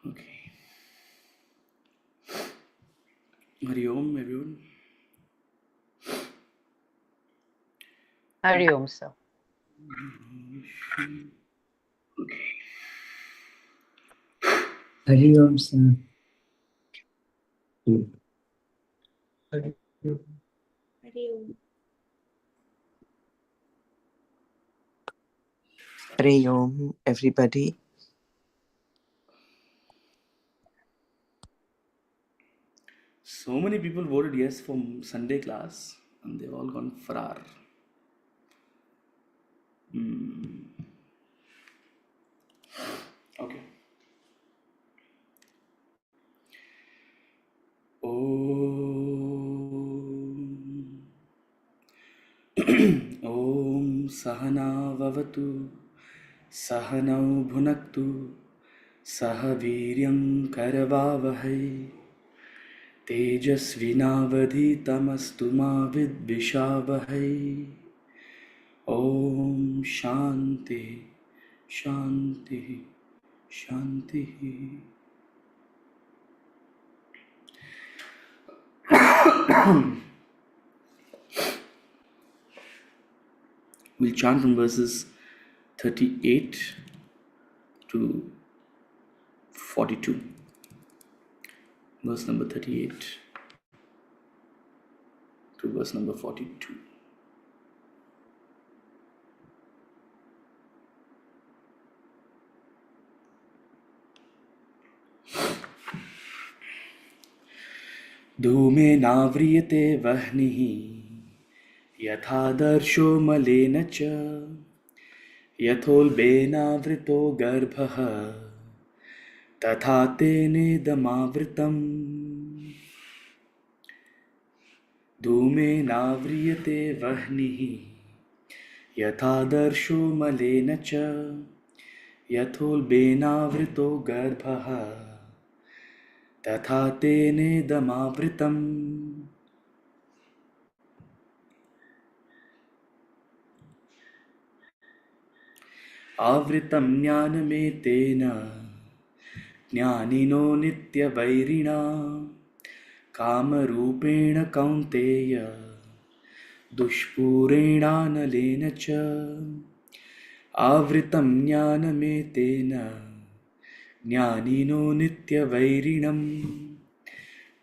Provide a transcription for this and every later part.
Okay. Hari Om, everyone. Hari Om, sir. Okay. Hari Om, sir. Hari Om. Hari Om, everybody. So many people voted yes for Sunday class, and they've all gone frar. Okay. Om Sahana Vavatu Sahanau Bhunaktu Sahaviryam Karavavahai Tejasvinavadhitamastu ma vidvishavahai. Om Shanti Shanti Shanti. We'll chant from verses 38 to 42. Verse number 38 to verse number 42. धूमे नाव्रियते वह्निः यथादर्शो मलेन च यथोल्बेनावृतो गर्भः तथा तेनेदमावृतम्. धूमेनाव्रियते वह्निः यथादर्शो मलेन च यथोल्बेनावृतो गर्भः तथा तेनेदमावृतम्. आवृतं ज्ञानमेतेन ज्ञानिनो नित्यवैरिणा कामरूपेण कौन्तेय दुष्पूरेणानलेन च. आवृतं ज्ञानमेतेन ज्ञानिनो नित्यवैरिणं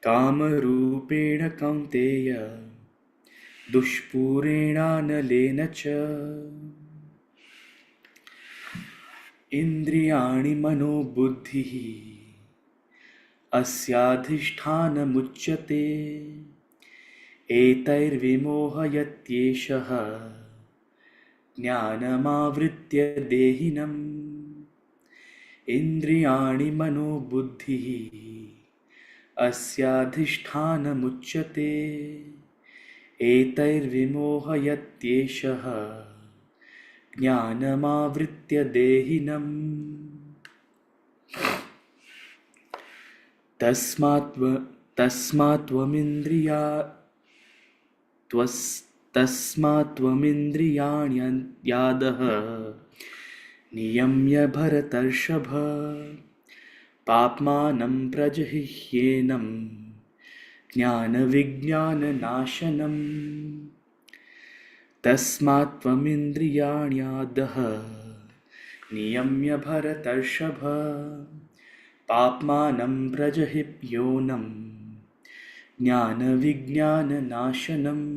कामरूपेण कौन्तेय दुष्पूरेणानलेन च. इन्द्रियाणि मनोबुद्धिः अस्याधिष्ठानमुच्यते एतैर्विमोहयत्येषः ज्ञानमावृत्य देहिनम्. इन्द्रियाणि मनोबुद्धिः अस्याधिष्ठानमुच्यते एतैर्विमोहयत्येषः ज्ञानमावृत्य देहिनम्. तस्मात्त्वमिन्द्रियाण्यादः नियम्य भरतर्षभ पाप्मानं प्रजहिह्येनं ज्ञानविज्ञाननाशनम्. तस्मात्त्वमिन्द्रियाण्यादः नियम्य भरतर्षभ पाप्मानं प्रजहिह्योनं ज्ञानविज्ञाननाशनम्.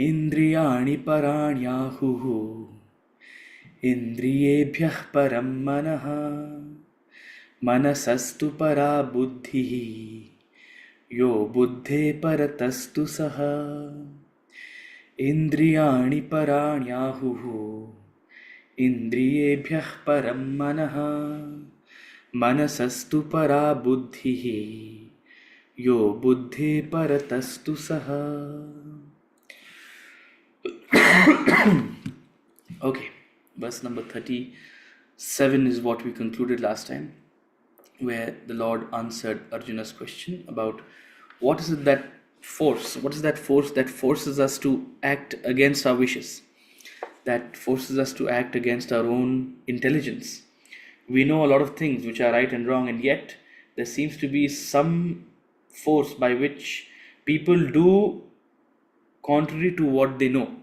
इन्द्रियाणि पराण्याहुः इन्द्रियेभ्यः परं मनः मनसस्तु परा बुद्धिः यो बुद्धे परतस्तु सः. इन्द्रियाणि पराण्याहुः इन्द्रियेभ्यः परं मनः मनसस्तु परा बुद्धिः यो बुद्धे परतस्तु सः. Okay, verse number 37 is what we concluded last time, where the Lord answered Arjuna's question about what is that force that forces us to act against our wishes, that forces us to act against our own intelligence, We know a lot of things which are right and wrong, and yet there seems to be some force by which people do contrary to what they know.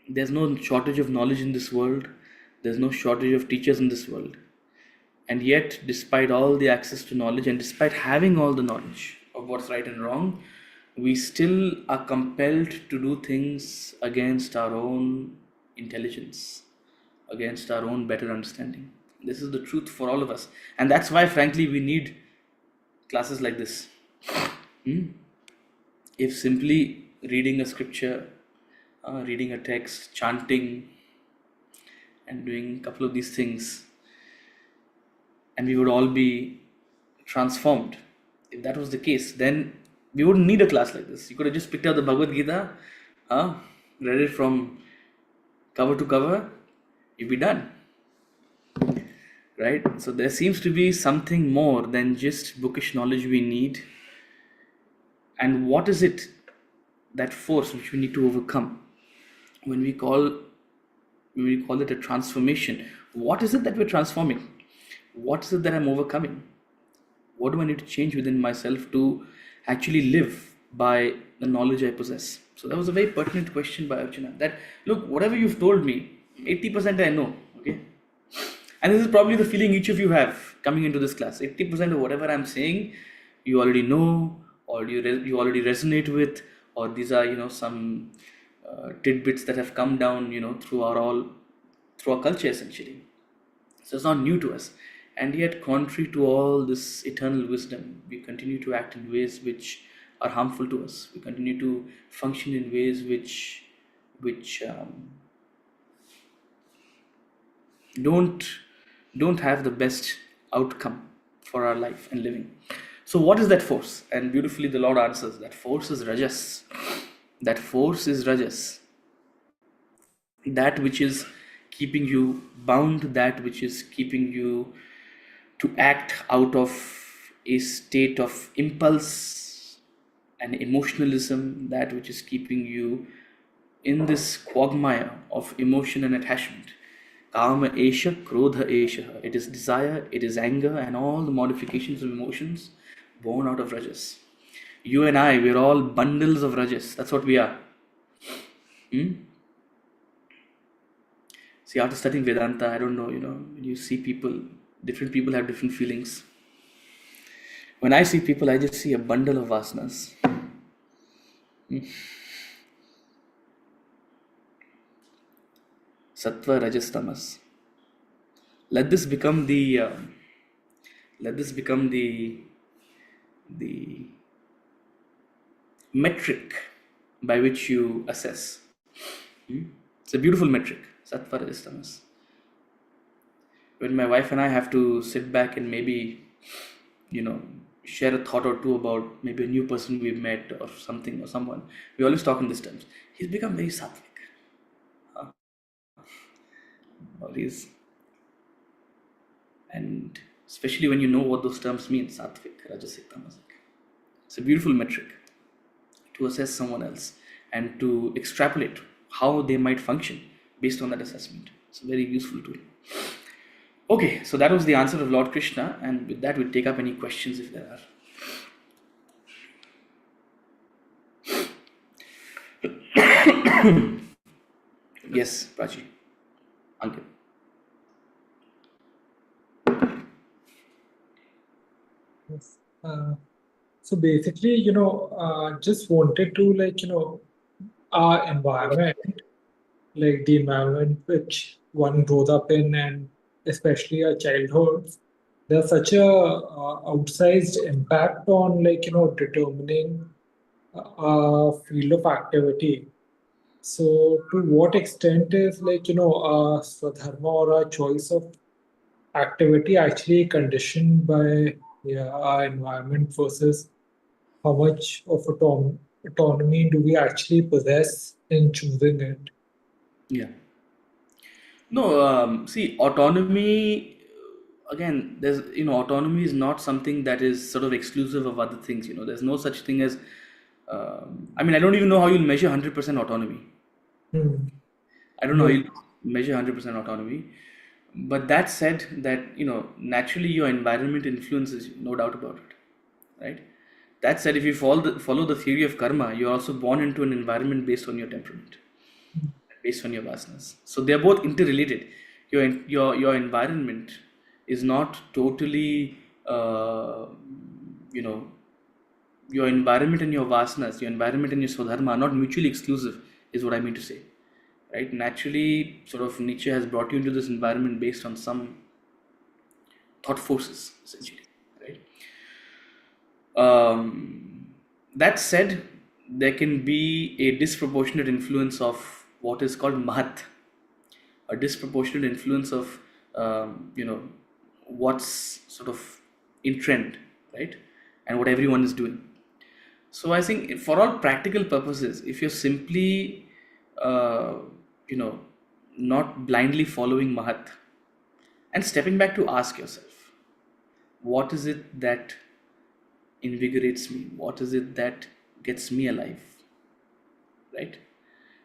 There's no shortage of knowledge in this world, there's no shortage of teachers in this world. And yet, despite all the access to knowledge and despite having all the knowledge of what's right and wrong, we still are compelled to do things against our own intelligence, against our own better understanding. This is the truth for all of us. And that's why, frankly, we need classes like this. If simply reading a scripture, reading a text, chanting, and doing a couple of these things, and we would all be transformed. If that was the case, then we wouldn't need a class like this. You could have just picked up the Bhagavad Gita, read it from cover to cover, you'd be done. Right? So there seems to be something more than just bookish knowledge we need. And what is it, that force which we need to overcome? When we call it a transformation, what is it that we're transforming? What is it that I'm overcoming? What do I need to change within myself to actually live by the knowledge I possess? So that was a very pertinent question by Arjuna. That, look, whatever you've told me, 80% I know. Okay, and this is probably the feeling each of you have coming into this class. 80% of whatever I'm saying, you already know, or you already resonate with, or these are some tidbits that have come down through our culture essentially. So it's not new to us. And yet, contrary to all this eternal wisdom, we continue to act in ways which are harmful to us. We continue to function in ways which don't have the best outcome for our life and living. So what is that force? And beautifully the Lord answers, that force is Rajas. That force is Rajas. That which is keeping you bound, that which is keeping you to act out of a state of impulse and emotionalism, that which is keeping you in this quagmire of emotion and attachment. Kama esha, krodha esha. It is desire, it is anger, and all the modifications of emotions born out of Rajas. You and I, we're all bundles of Rajas. That's what we are. See, after studying Vedanta, I don't know, when you see people, different people have different feelings. When I see people, I just see a bundle of vasanas. Sattva, Rajas, Tamas. Let this become the metric by which you assess. It's a beautiful metric. Sattva, Rajas, Tamas. When my wife and I have to sit back and maybe, share a thought or two about maybe a new person we've met or something or someone, we always talk in these terms. He's become very sattvic. And especially when you know what those terms mean, sattvic, rajasic, tamasic. It's a beautiful metric to assess someone else and to extrapolate how they might function based on that assessment. It's a very useful tool. Okay, so that was the answer of Lord Krishna, and with that we'll take up any questions if there are. Yes, Prachi. Ankit. Yes. So basically, just wanted to, our environment, like the environment which one grows up in, and especially our childhood, there's such a outsized impact on, determining a field of activity. So to what extent is, Swadharma or a choice of activity actually conditioned by our environment versus how much of autonomy do we actually possess in choosing it? Yeah. No, see, autonomy, again, there's, autonomy is not something that is sort of exclusive of other things. There's no such thing as, I don't even know how you'll measure 100% autonomy. Hmm. I don't know how No. you measure 100% autonomy, But that said, that naturally your environment influences you, no doubt about it, right? That said, if you follow the theory of karma, you're also born into an environment based on your temperament, based on your vasanas. So they're both interrelated. Your environment is not totally, you know, your environment and your vasanas, your environment and your swadharma are not mutually exclusive, is what I mean to say. Right? Naturally, sort of Nietzsche has brought you into this environment based on some thought forces, essentially. Right? That said, there can be a disproportionate influence of what is called mahat, a disproportionate influence of what's sort of in trend, right, and what everyone is doing. So I think for all practical purposes, if you're simply uh, you know not blindly following mahat and stepping back to ask yourself, what is it that invigorates me, what is it that gets me alive, right?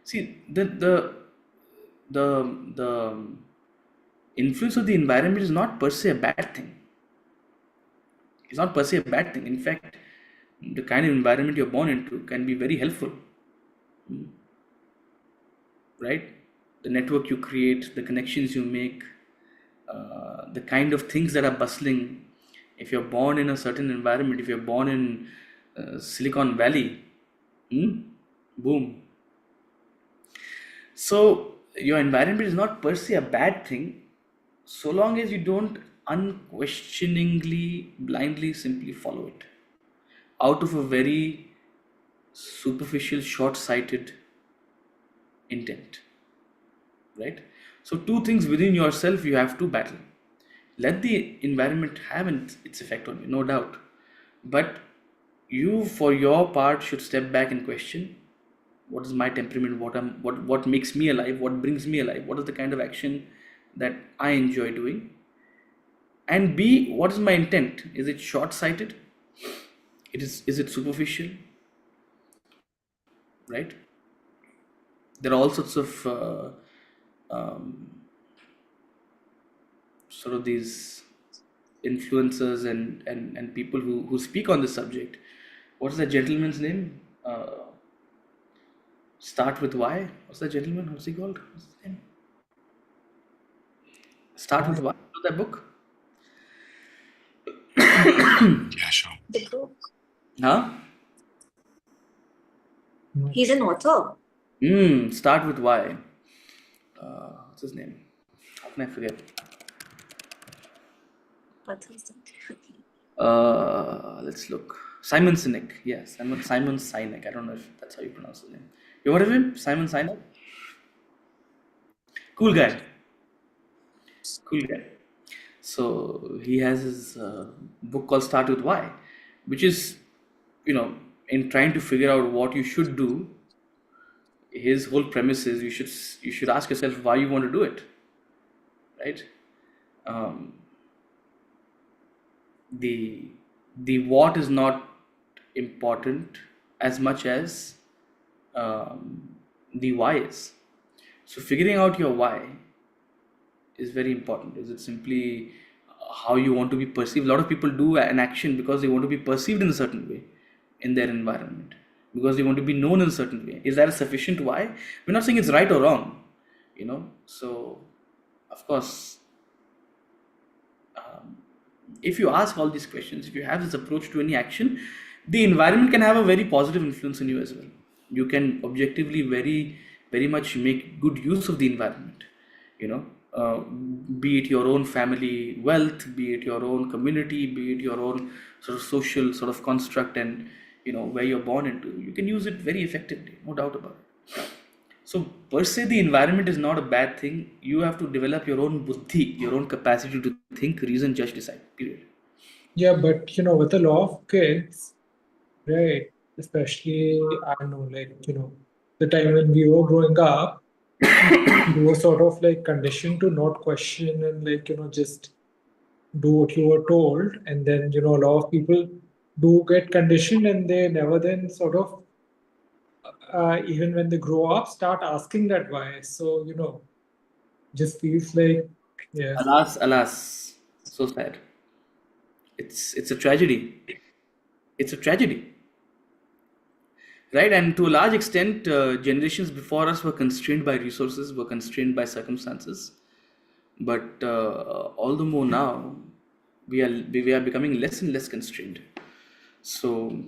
See, the influence of the environment is not per se a bad thing. It's not per se a bad thing. In fact, the kind of environment you're born into can be very helpful, right? The network you create, the connections you make, the kind of things that are bustling. If you're born in a certain environment, if you're born in Silicon Valley, boom. So your environment is not per se a bad thing, so long as you don't unquestioningly, blindly, simply follow it out of a very superficial, short-sighted intent, right? So two things within yourself you have to battle. Let the environment have its effect on you, no doubt, but you, for your part, should step back and question, what is my temperament, what makes me alive, what brings me alive, what is the kind of action that I enjoy doing, and B, what is my intent? Is it short-sighted? Is it superficial? Right? There are all sorts of sort of these influencers and people who speak on this subject. What's that gentleman's name? Start with Y. What's that gentleman? What's he called? What's his name? Start with Y. Know that book? Yeah, sure. The book. Huh? He's an author. Start with Y. What's his name? How can I forget? What is it? Let's look. Simon Sinek. Yeah, Simon Sinek. I don't know if that's how you pronounce his name. You heard of him? Simon Sinek? Cool guy. Cool guy. So he has his book called Start with Why, which is, in trying to figure out what you should do, his whole premise is you should ask yourself why you want to do it, right? The what is not important as much as the why is. So figuring out your why is very important. Is it simply how you want to be perceived? A lot of people do an action because they want to be perceived in a certain way in their environment, because they want to be known in a certain way. Is that a sufficient why? We're not saying it's right or wrong, So, of course, if you ask all these questions, if you have this approach to any action, the environment can have a very positive influence on you as well. You can objectively very, very much make good use of the environment, be it your own family wealth, be it your own community, be it your own sort of social sort of construct, and where you're born into, you can use it very effectively, no doubt about it. So per se, the environment is not a bad thing. You have to develop your own buddhi, your own capacity to think, reason, judge, decide. Period. Yeah, but with a lot of kids, right? Especially, I don't know, the time when we were growing up, you were sort of conditioned to not question and just do what you were told. And then, a lot of people do get conditioned and they never then sort of, even when they grow up, start asking that why. So, just feels like Yes. Alas, alas, so sad. It's a tragedy. It's a tragedy, right? And to a large extent, generations before us were constrained by resources, were constrained by circumstances. But all the more now, we are becoming less and less constrained. So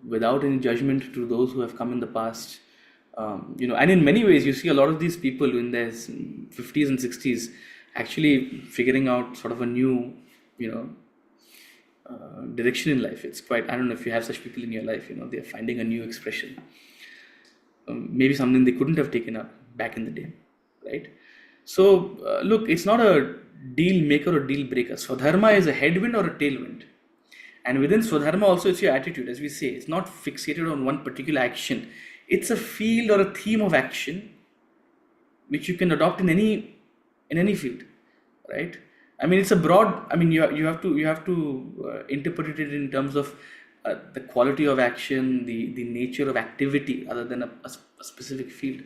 without any judgment to those who have come in the past, and in many ways, you see a lot of these people in their 50s and 60s actually figuring out sort of a new, you know, direction in life. It's quite, I don't know if you have such people in your life, they're finding a new expression, maybe something they couldn't have taken up back in the day, right? So, look, it's not a deal maker or deal breaker. Swadharma is a headwind or a tailwind. And within Swadharma also, it's your attitude, as we say. It's not fixated on one particular action. It's a field or a theme of action which you can adopt in any field, right? I mean, it's a broad. I mean, you have to interpret it in terms of the quality of action, the nature of activity, other than a specific field.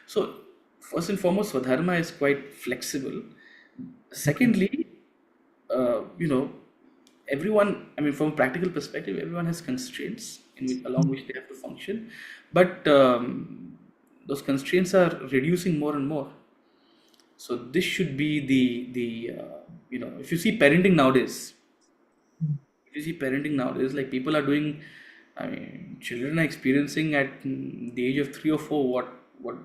So, first and foremost, Swadharma is quite flexible. Secondly, you know, everyone, I mean, from a practical perspective, everyone has constraints along which they have to function, but those constraints are reducing more and more. So this should be if you see parenting nowadays, like people are doing, I mean, children are experiencing at the age of 3 or 4 what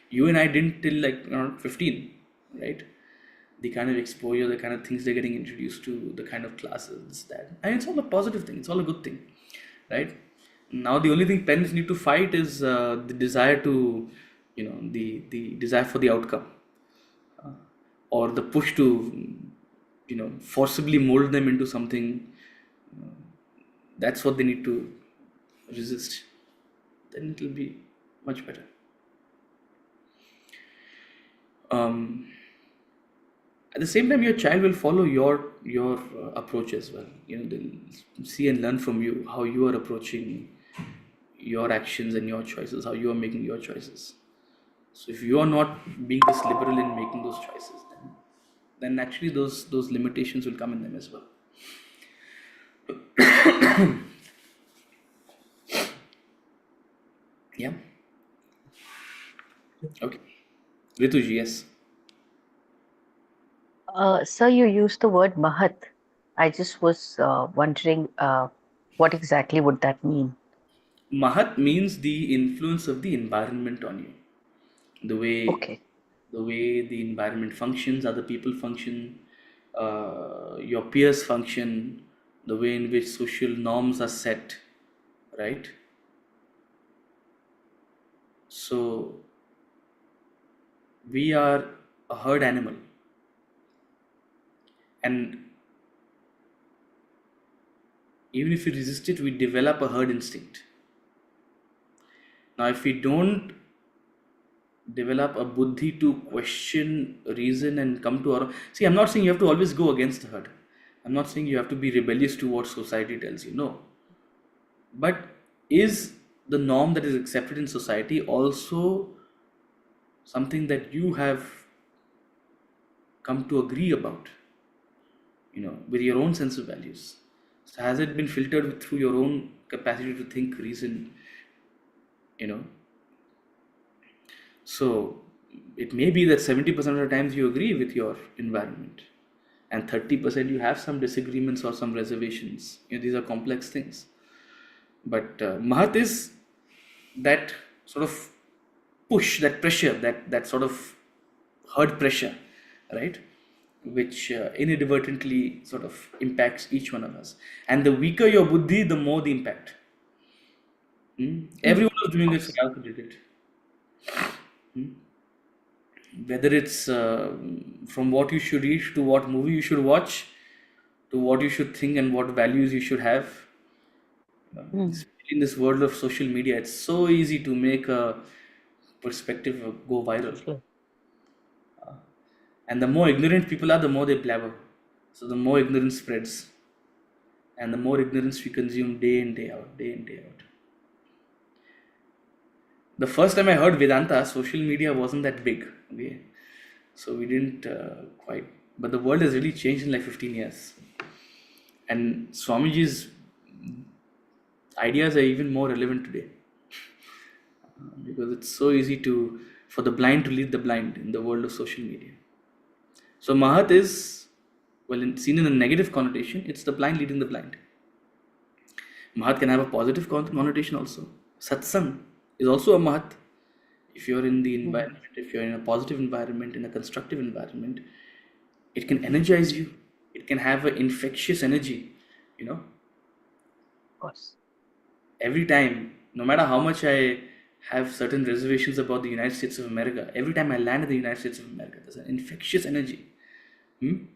you and I didn't till like around 15, right? The kind of exposure, the kind of things they're getting introduced to, the kind of classes, that, and it's all a positive thing. It's all a good thing, right? Now the only thing parents need to fight is the desire to, the desire for the outcome, or the push to, forcibly mold them into something. That's what they need to resist. Then it will be much better. At the same time, your child will follow your approach as well. They'll see and learn from you how you are approaching your actions and your choices, how you are making your choices. So if you are not being this liberal in making those choices, then actually those limitations will come in them as well. Yeah. Okay. Rituji, yes. Sir, you used the word Mahat. I just was wondering what exactly would that mean? Mahat means the influence of the environment on you. The way Okay. the environment functions, other people function, your peers function, the way in which social norms are set, right? So we are a herd animal, and even if we resist it, we develop a herd instinct. Now, if we don't develop a buddhi to question, reason, and come to our, see, I'm not saying you have to always go against the herd. I'm not saying you have to be rebellious to what society tells you. No. But is the norm that is accepted in society also something that you have come to agree about, with your own sense of values? So has it been filtered through your own capacity to think, reason, you know? So it may be that 70% of the times you agree with your environment, and 30% you have some disagreements or some reservations. These are complex things. But Mahat is that sort of push, that pressure, that sort of herd pressure, right? Which inadvertently sort of impacts each one of us. And the weaker your buddhi, the more the impact. Everyone was doing it, so I also did it. Whether it's from what you should eat, to what movie you should watch, to what you should think and what values you should have. Especially in this world of social media, it's so easy to make a perspective go viral. Sure. And the more ignorant people are, the more they blabber. So the more ignorance spreads. And the more ignorance we consume day in, day out, day in, day out. The first time I heard Vedanta, social media wasn't that big. Okay? So we didn't quite, but the world has really changed in like 15 years. And Swamiji's ideas are even more relevant today because it's so easy for the blind to lead the blind in the world of social media. So Mahat is, seen in a negative connotation, it's the blind leading the blind. Mahat can have a positive connotation also. Satsang is also a Mahat. If you're in the environment, if you're in a positive environment, in a constructive environment, it can energize you. It can have an infectious energy, Of course. Every time, no matter how much I have certain reservations about the United States of America, every time I land in the United States of America, there's an infectious energy. I'm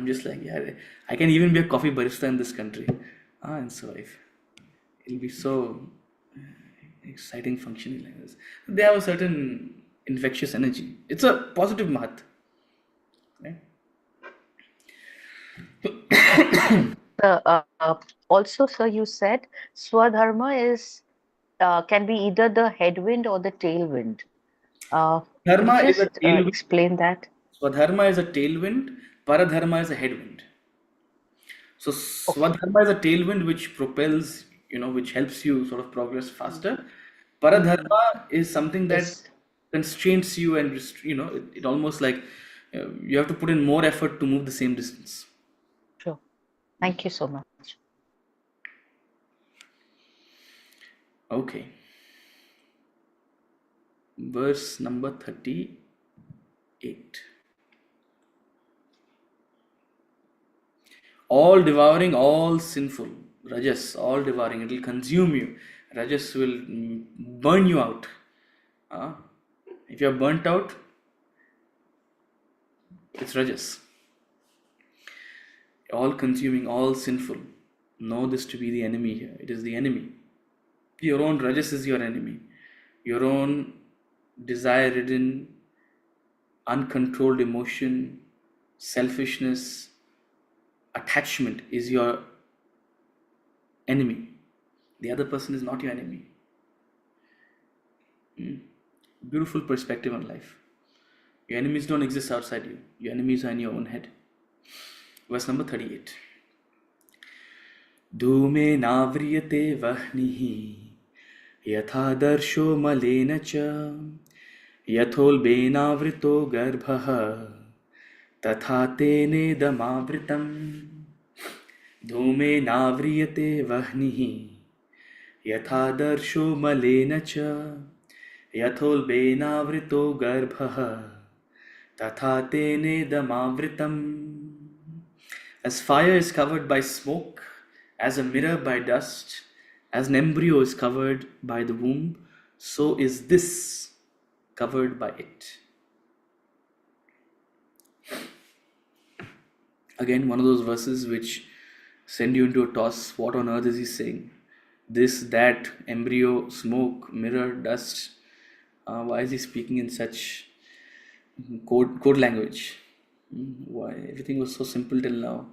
just like, yeah, I can even be a coffee barista in this country and survive. It'll be so exciting functioning like this. They have a certain infectious energy. It's a positive Mahat. Right? Also, sir, you said Swadharma can be either the headwind or the tailwind. Dharma is a Just tailwind. explain that. Swadharma is a tailwind, Paradharma is a headwind. So Swadharma is a tailwind which propels, which helps you sort of progress faster. Paradharma is something that Yes. constrains you and it almost like you have to put in more effort to move the same distance. Sure. Thank you so much. Okay. Verse number 38. All devouring, all sinful. Rajas, all devouring. It will consume you. Rajas will burn you out. If you are burnt out, it's Rajas. All consuming, all sinful. Know this to be the enemy here. It is the enemy. Your own Rajas is your enemy. Your own desire-ridden, uncontrolled emotion, selfishness, attachment is your enemy. The other person is not your enemy. Beautiful perspective on life. Your enemies don't exist outside you. Your enemies are in your own head. Verse number 38. Dhume navriyate vahnihi yatha darsho malena cha yatholbenavrito garbhaha tatha tene damavritam. Dhume navriyate vahnihi yatha darsho malena cha yatholbenavrito garbhaha tatha tene damavritam. As fire is covered by smoke, as a mirror by dust, as an embryo is covered by the womb, so is this covered by it. Again, one of those verses which send you into a toss. What on earth is he saying? This, that, embryo, smoke, mirror, dust. Why is he speaking in such code language? Why? Everything was so simple till now.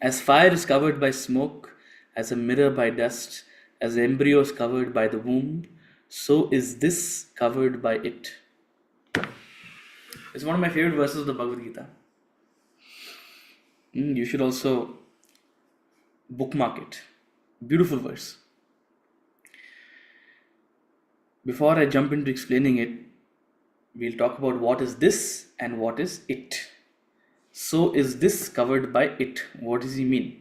As fire is covered by smoke, as a mirror by dust, as the embryo is covered by the womb, so is this covered by it. It's one of my favorite verses of the Bhagavad Gita. You should also bookmark it. Beautiful verse. Before I jump into explaining it, we'll talk about what is this and what is it. So is this covered by it? What does he mean?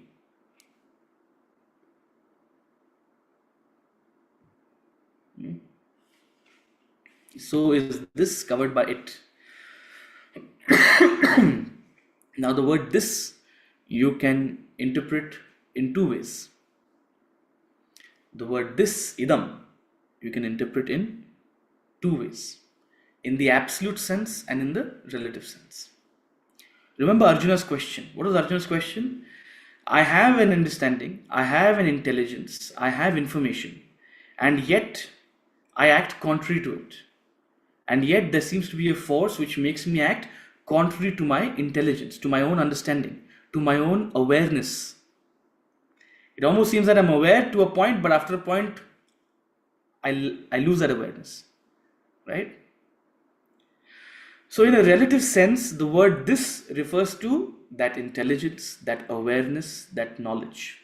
So is this covered by it? Now the word this you can interpret in two ways. The word this, idam, you can interpret in two ways. In the absolute sense and in the relative sense. Remember Arjuna's question. What was Arjuna's question? I have an understanding, I have an intelligence, I have information, and yet I act contrary to it. And yet there seems to be a force which makes me act contrary to my intelligence, to my own understanding, to my own awareness. It almost seems that I'm aware to a point, but after a point, I lose that awareness. right? So in a relative sense, the word this refers to that intelligence, that awareness, that knowledge.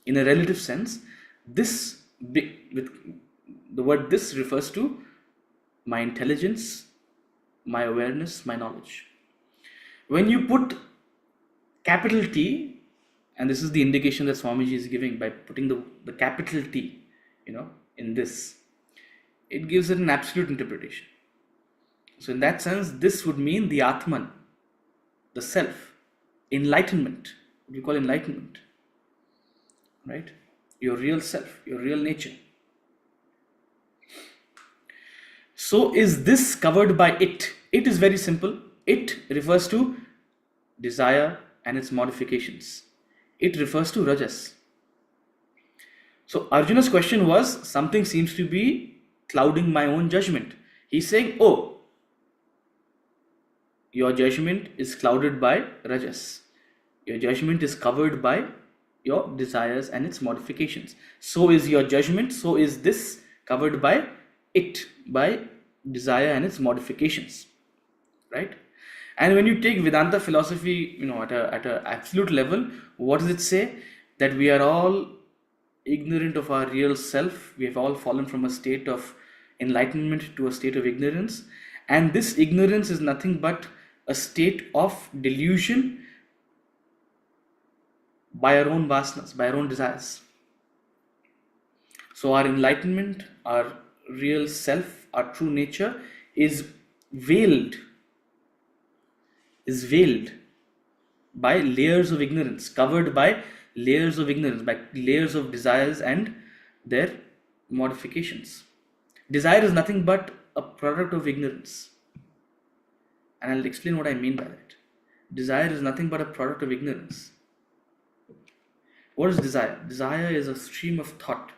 In a relative sense, with the word this refers to my intelligence, my awareness, my knowledge. When you put capital T, and this is the indication that Swamiji is giving by putting the capital T, in this, it gives it an absolute interpretation. So in that sense, this would mean the Atman, the self, enlightenment. What we call enlightenment, right? Your real self, your real nature. So is this covered by it? It is very simple. It refers to desire and its modifications. It refers to Rajas. So Arjuna's question was, something seems to be clouding my own judgment. He's saying, oh, your judgment is clouded by Rajas. Your judgment is covered by your desires and its modifications. So is your judgment, so is this covered by it, by desire and its modifications, right? And when you take Vedanta philosophy, at a absolute level, what does it say? That we are all ignorant of our real self. We have all fallen from a state of enlightenment to a state of ignorance, and this ignorance is nothing but a state of delusion by our own vasanas, by our own desires. So our enlightenment, our real self, our true nature is veiled by layers of ignorance, covered by layers of ignorance, by layers of desires and their modifications. Desire is nothing but a product of ignorance. And I'll explain what I mean by that. Desire is nothing but a product of ignorance. What is desire? Desire is a stream of thought.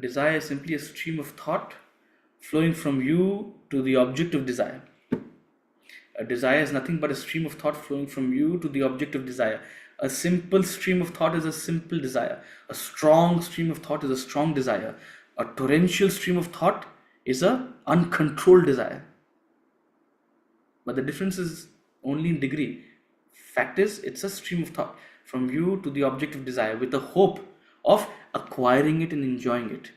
Desire is simply a stream of thought flowing from you to the object of desire. A desire is nothing but a stream of thought flowing from you to the object of desire. A simple stream of thought is a simple desire. A strong stream of thought is a strong desire. A torrential stream of thought is an uncontrolled desire. But the difference is only in degree. Fact is, it's a stream of thought from you to the object of desire with the hope of acquiring it and enjoying it.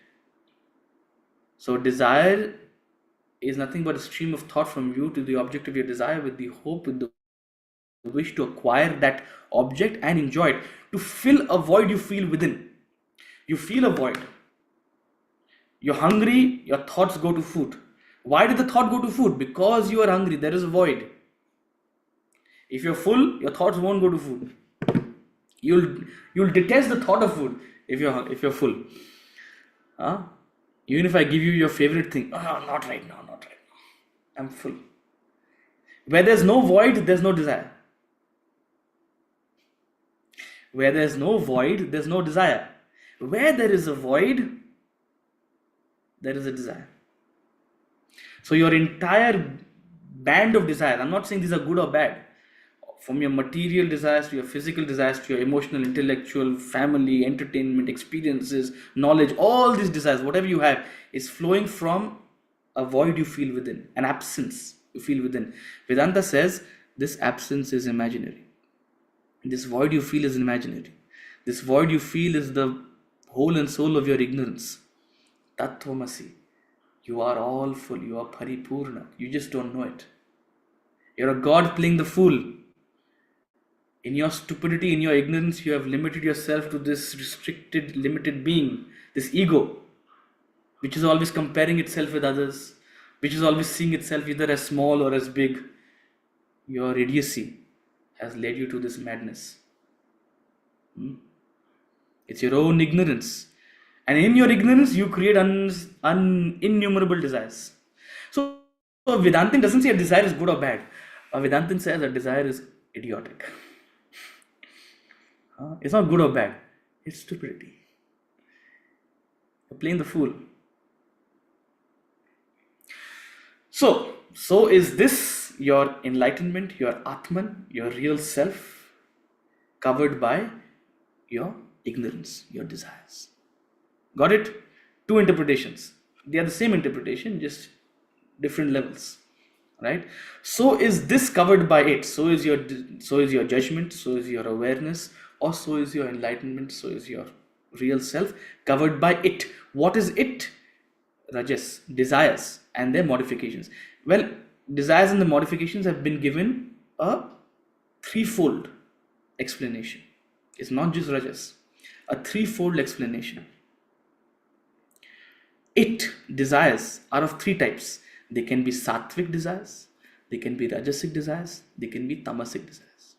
So desire is nothing but a stream of thought from you to the object of your desire with the hope, with the wish to acquire that object and enjoy it, to fill a void you feel within. You feel a void. You're hungry, your thoughts go to food. Why did the thought go to food? Because you are hungry, there is a void. If you're full, your thoughts won't go to food. You'll detest the thought of food if you're full. Even if I give you your favorite thing, oh, no, not right now. I'm full. Where there's no void, there's no desire. Where there's no void, there's no desire. Where there is a void, there is a desire. So your entire band of desires, I'm not saying these are good or bad, from your material desires to your physical desires to your emotional, intellectual, family, entertainment, experiences, knowledge, all these desires, whatever you have, is flowing from a void you feel within, an absence you feel within. Vedanta says this absence is imaginary. This void you feel is imaginary. This void you feel is the whole and soul of your ignorance. Tattvamasi. You are all full. You are paripurna. You just don't know it. You're a God playing the fool. In your stupidity, in your ignorance, you have limited yourself to this restricted, limited being, this ego, which is always comparing itself with others, which is always seeing itself either as small or as big. Your idiocy has led you to this madness. It's your own ignorance. And in your ignorance, you create innumerable desires. So Vedantin doesn't say a desire is good or bad. Vedantin says a desire is idiotic. It's not good or bad. It's stupidity. You're playing the fool. So is this your enlightenment, your Atman, your real self, covered by your ignorance, your desires? Got it? Two interpretations. They are the same interpretation, just different levels, right? So is this covered by it? So is your judgment, so is your awareness, or so is your enlightenment, so is your real self covered by it. What is it? Rajas, desires and their modifications. Well, desires and the modifications have been given a threefold explanation. It's not just rajas, a threefold explanation. It, desires, are of three types. They can be sattvic desires, they can be rajasic desires, they can be tamasic desires.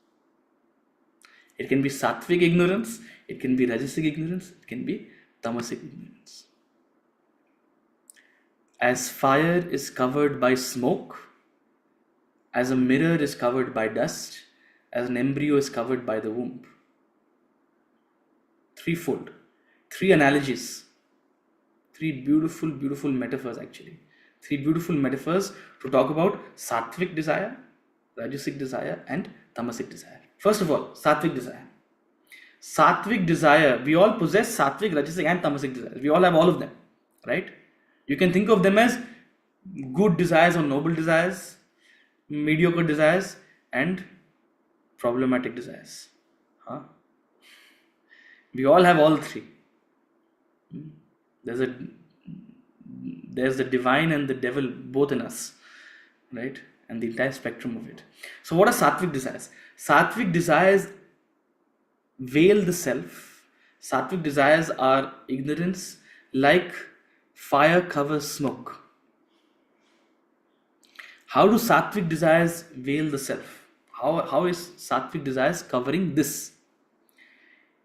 It can be sattvic ignorance, it can be rajasic ignorance, it can be tamasic ignorance. As fire is covered by smoke, as a mirror is covered by dust, as an embryo is covered by the womb. Threefold. Three analogies. Three beautiful, beautiful metaphors actually. Three beautiful metaphors to talk about sattvic desire, rajasic desire, and tamasic desire. First of all, sattvic desire. Sattvic desire, we all possess sattvic, rajasic, and tamasic desires. We all have all of them, right? You can think of them as good desires or noble desires, mediocre desires, and problematic desires. We all have all three. There's the divine and the devil both in us, right? And the entire spectrum of it. So what are sattvic desires? Sattvic desires veil the self. Sattvic desires are ignorance, like fire covers smoke. How do sattvic desires veil the self? How is sattvic desires covering this?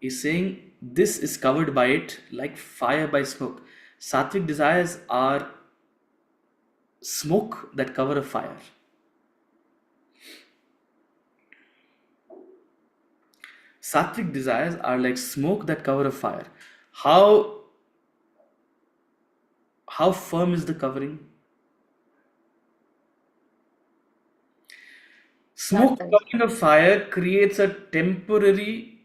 He's saying this is covered by it like fire by smoke. Sattvic desires are smoke that cover a fire. Sattvic desires are like smoke that cover a fire. How firm is the covering? Smoke covering a fire creates a temporary,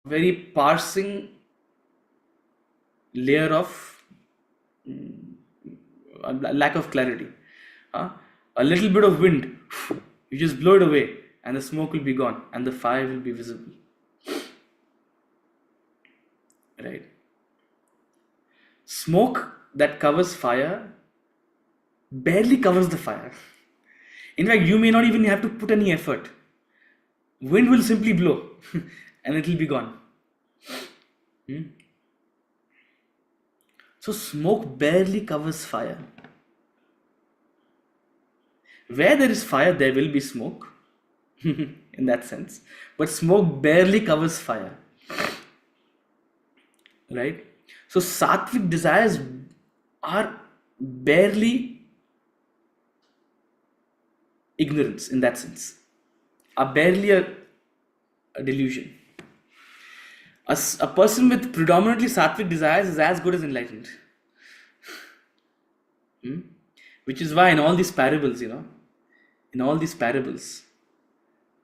very parsing layer of lack of clarity. A little bit of wind, you just blow it away and the smoke will be gone and the fire will be visible. Right? Smoke that covers fire barely covers the fire. In fact, you may not even have to put any effort. Wind will simply blow and it will be gone. So smoke barely covers fire. Where there is fire, there will be smoke, in that sense. But smoke barely covers fire. Right? So sattvic desires are barely ignorance in that sense, are barely a delusion. A person with predominantly sattvic desires is as good as enlightened. Which is why in all these parables,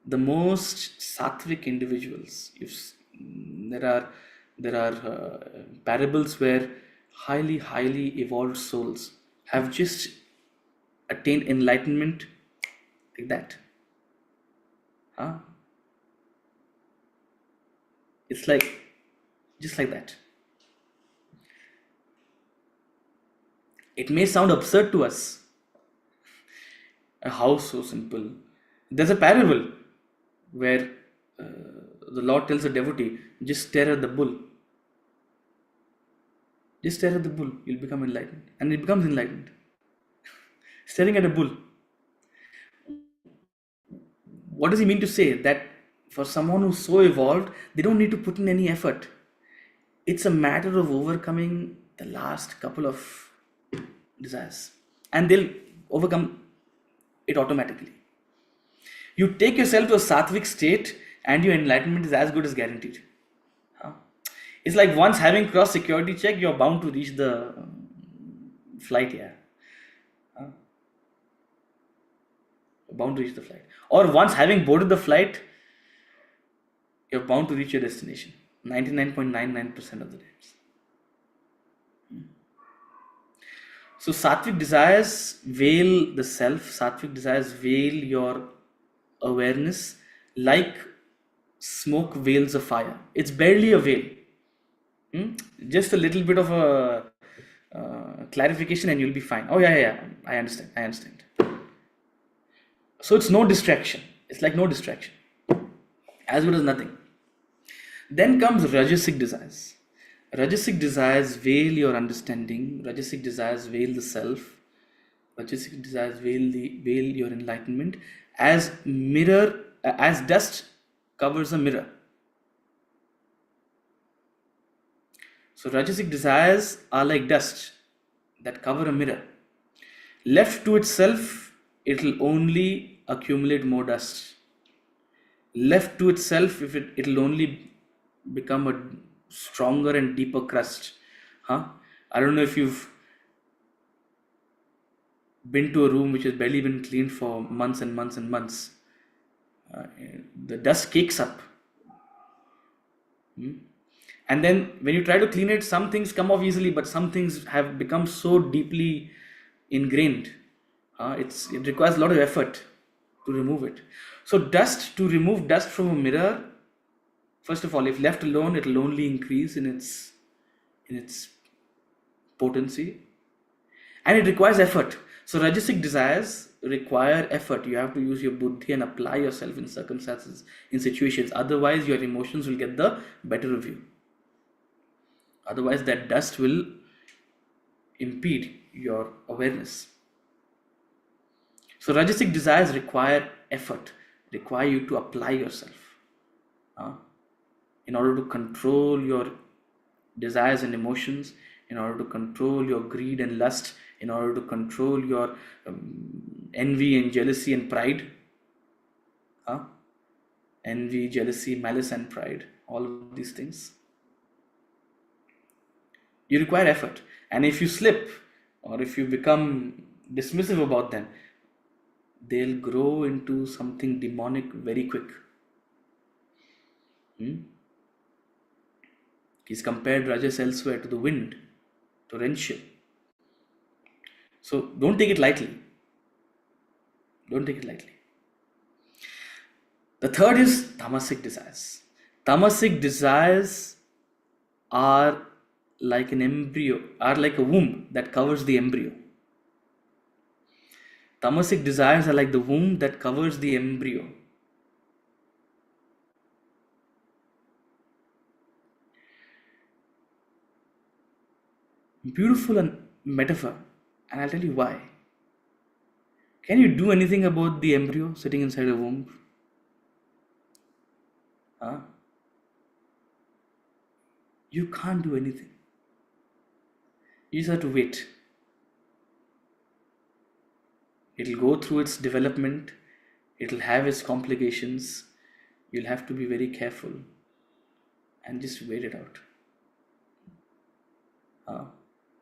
the most sattvic individuals, there are parables where highly evolved souls have just attained enlightenment like that. It's like just like that. It may sound absurd to us. How so simple? There's a parable where the Lord tells a devotee, just stare at the bull. Just stare at the bull, you'll become enlightened. And it becomes enlightened. Staring at a bull. What does he mean to say? That for someone who's so evolved, they don't need to put in any effort. It's a matter of overcoming the last couple of desires. And they'll overcome it automatically. You take yourself to a sattvic state and your enlightenment is as good as guaranteed. It's like once having crossed security check, you're bound to reach the flight here. Bound to reach the flight. Or once having boarded the flight, you're bound to reach your destination 99.99% of the times. So sattvic desires veil the self, sattvic desires veil your awareness like smoke veils a fire. It's barely a veil. Just a little bit of a clarification and you'll be fine. Oh, yeah, I understand. So it's no distraction. It's like no distraction. As good as nothing. Then comes rajasic desires. Rajasic desires veil your understanding. Rajasic desires veil the self. Rajasic desires veil your enlightenment. As dust covers a mirror. So rajasic desires are like dust that cover a mirror. Left to itself, it will only accumulate more dust. Left to itself, it will only become a stronger and deeper crust. I don't know if you've been to a room which has barely been cleaned for months and months and months. The dust cakes up. And then when you try to clean it, some things come off easily, but some things have become so deeply ingrained. It requires a lot of effort to remove it. So to remove dust from a mirror, first of all, if left alone, it will only increase in its potency. And it requires effort. So rajasic desires require effort. You have to use your buddhi and apply yourself in circumstances, in situations. Otherwise, your emotions will get the better of you. Otherwise, that dust will impede your awareness. So rajasic desires require effort, require you to apply yourself in order to control your desires and emotions, in order to control your greed and lust, in order to control your envy and jealousy and pride. Envy, jealousy, malice and pride, all of these things. You require effort. And if you slip or if you become dismissive about them, they'll grow into something demonic very quick. He's compared rajas elsewhere to the wind, torrential. So don't take it lightly. Don't take it lightly. The third is tamasic desires. Tamasic desires are like an embryo, are like a womb that covers the embryo. Tamasic desires are like the womb that covers the embryo. Beautiful metaphor, and I'll tell you why. Can you do anything about the embryo sitting inside a womb? You can't do anything. You just have to wait. It'll go through its development. It'll have its complications. You'll have to be very careful and just wait it out.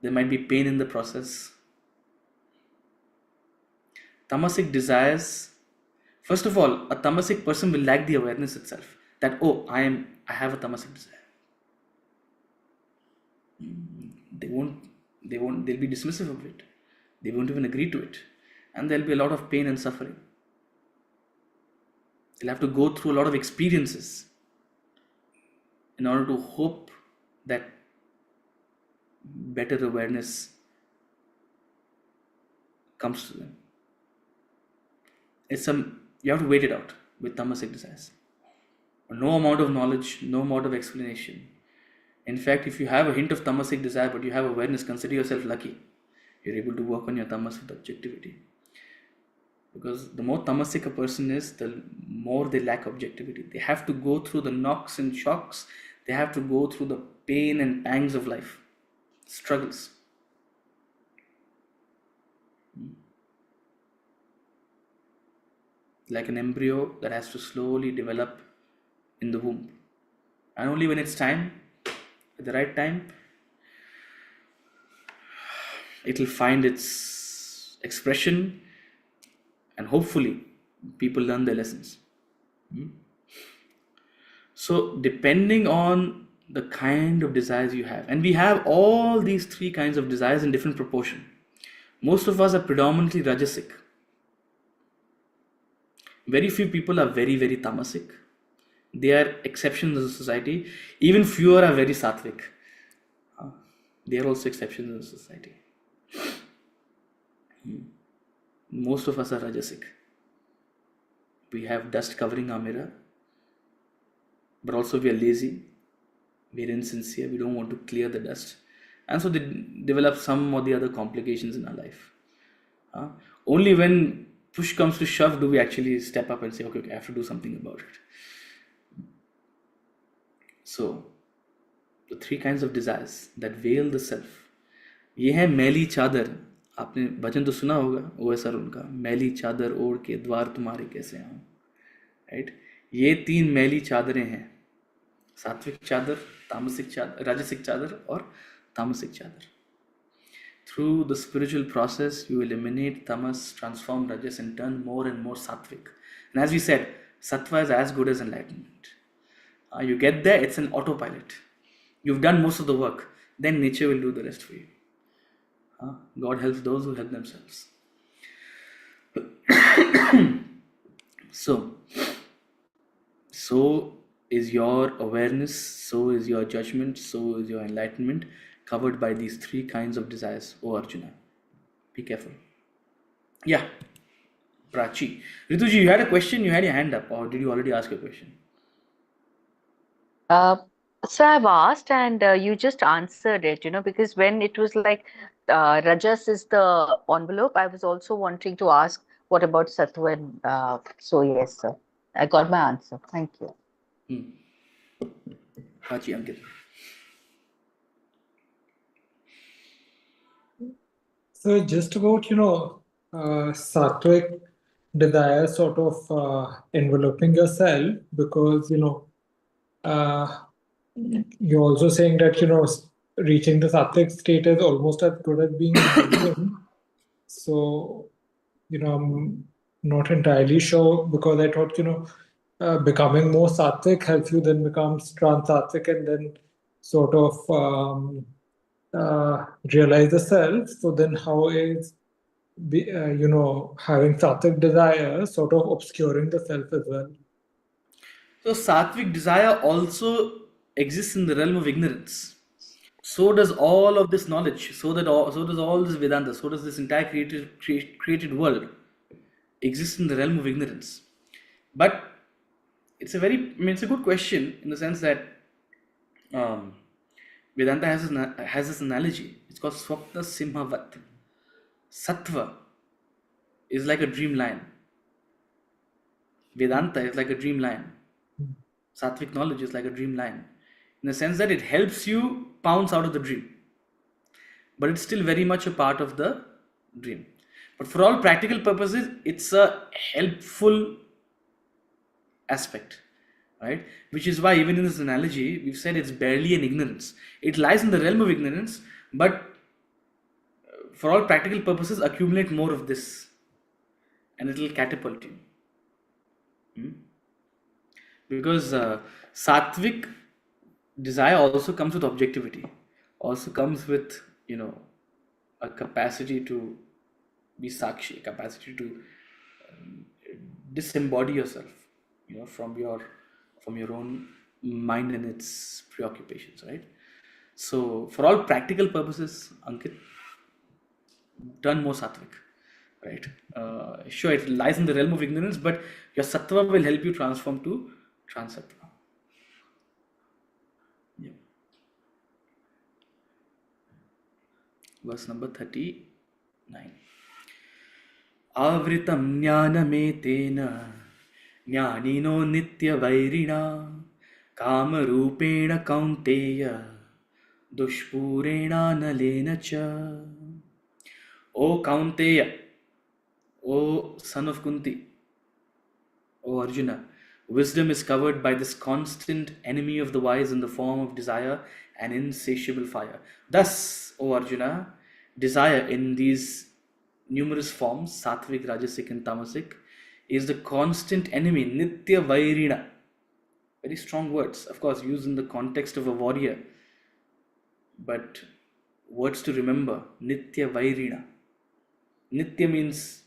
There might be pain in the process. Tamasic desires. First of all, a tamasic person will lack the awareness itself that, oh, I have a tamasic desire. They'll be dismissive of it. They won't even agree to it. And there'll be a lot of pain and suffering. They'll have to go through a lot of experiences in order to hope that better awareness comes to them. You have to wait it out with tamasic desires. No amount of knowledge, no amount of explanation. In fact, if you have a hint of tamasic desire but you have awareness, consider yourself lucky. You're able to work on your tamas with objectivity. Because the more tamasic a person is, the more they lack objectivity. They have to go through the knocks and shocks. They have to go through the pain and pangs of life, struggles. Like an embryo that has to slowly develop in the womb. And only when it's time, at the right time, it will find its expression, and hopefully people learn their lessons. So depending on the kind of desires you have, and we have all these three kinds of desires in different proportion. Most of us are predominantly Rajasic. Very few people are very, very Tamasic. They are exceptions in the society. Even fewer are very Sattvic. They are also exceptions in the society. Most of us are Rajasic. We have dust covering our mirror, but also we are lazy, we are insincere, we don't want to clear the dust. And so they develop some or the other complications in our life. Only when push comes to shove do we actually step up and say, okay, I have to do something about it. So, the three kinds of desires that veil the self. ये है मैली चादर. आपने भजन तो सुना होगा OSR उनका, मैली चादर ओढ़ के द्वार तुम्हारे कैसे आऊं. राइट, ये तीन मैली चादरें हैं. सात्विक चादर, तामसिक चादर, राजसिक चादर और तामसिक चादर. Through the spiritual process, you eliminate tamas, transform rajas, and turn more and more sattvic. And as we said, sattva is as good as enlightenment. You get there, it's an autopilot. You've done most of the work, then nature will do the rest for you. God helps those who help themselves. So is your awareness, so is your judgment, so is your enlightenment covered by these three kinds of desires, O Arjuna. Be careful. Yeah, Prachi. Rituji, you had a question, you had your hand up, or did you already ask a question? So I've asked and you just answered it, because when it was like Rajas is the envelope, I was also wanting to ask what about Sattva and so yes, sir. I got my answer. Thank you. Prachi, Ankit. So just about, sattvic desire sort of enveloping yourself, because, you're also saying that, reaching the sattvic state is almost as good as being enlightened. So, I'm not entirely sure, because I thought, becoming more sattvic helps you then becomes trans-sattvic and then sort of realize the self. So then how is having sattvic desire sort of obscuring the self as well? So sattvic desire also exists in the realm of ignorance. So does all of this knowledge. So does all this Vedanta. So does this entire created world exist in the realm of ignorance. But it's a good question in the sense that Vedanta has this analogy. It's called Swapna Simhavat. Sattva is like a dream lion. Vedanta is like a dream lion. Sattvic knowledge is like a dream lion, in the sense that it helps you pounce out of the dream, but it's still very much a part of the dream. But for all practical purposes, it's a helpful aspect, right? Which is why even in this analogy, we've said it's barely an ignorance. It lies in the realm of ignorance, but for all practical purposes, accumulate more of this, and it'll catapult you. Because sattvic desire also comes with objectivity, also comes with a capacity to be sakshi, a capacity to disembody yourself, from your own mind and its preoccupations, right? So for all practical purposes, Ankit, turn more sattvic, right? Sure, it lies in the realm of ignorance, but your sattva will help you transform to transattva. Yeah. Verse number 39. Avritam jnanametena jnanino nitya vairina kamarupena kaunteya dushpurena nalena cha. O Kaunteya, O son of Kunti, O Arjuna, wisdom is covered by this constant enemy of the wise in the form of desire and insatiable fire. Thus, O Arjuna, desire in these numerous forms, sattvic, rajasic and tamasic, is the constant enemy, nitya vairina. Very strong words, of course, used in the context of a warrior, but words to remember, nitya vairina. Nitya means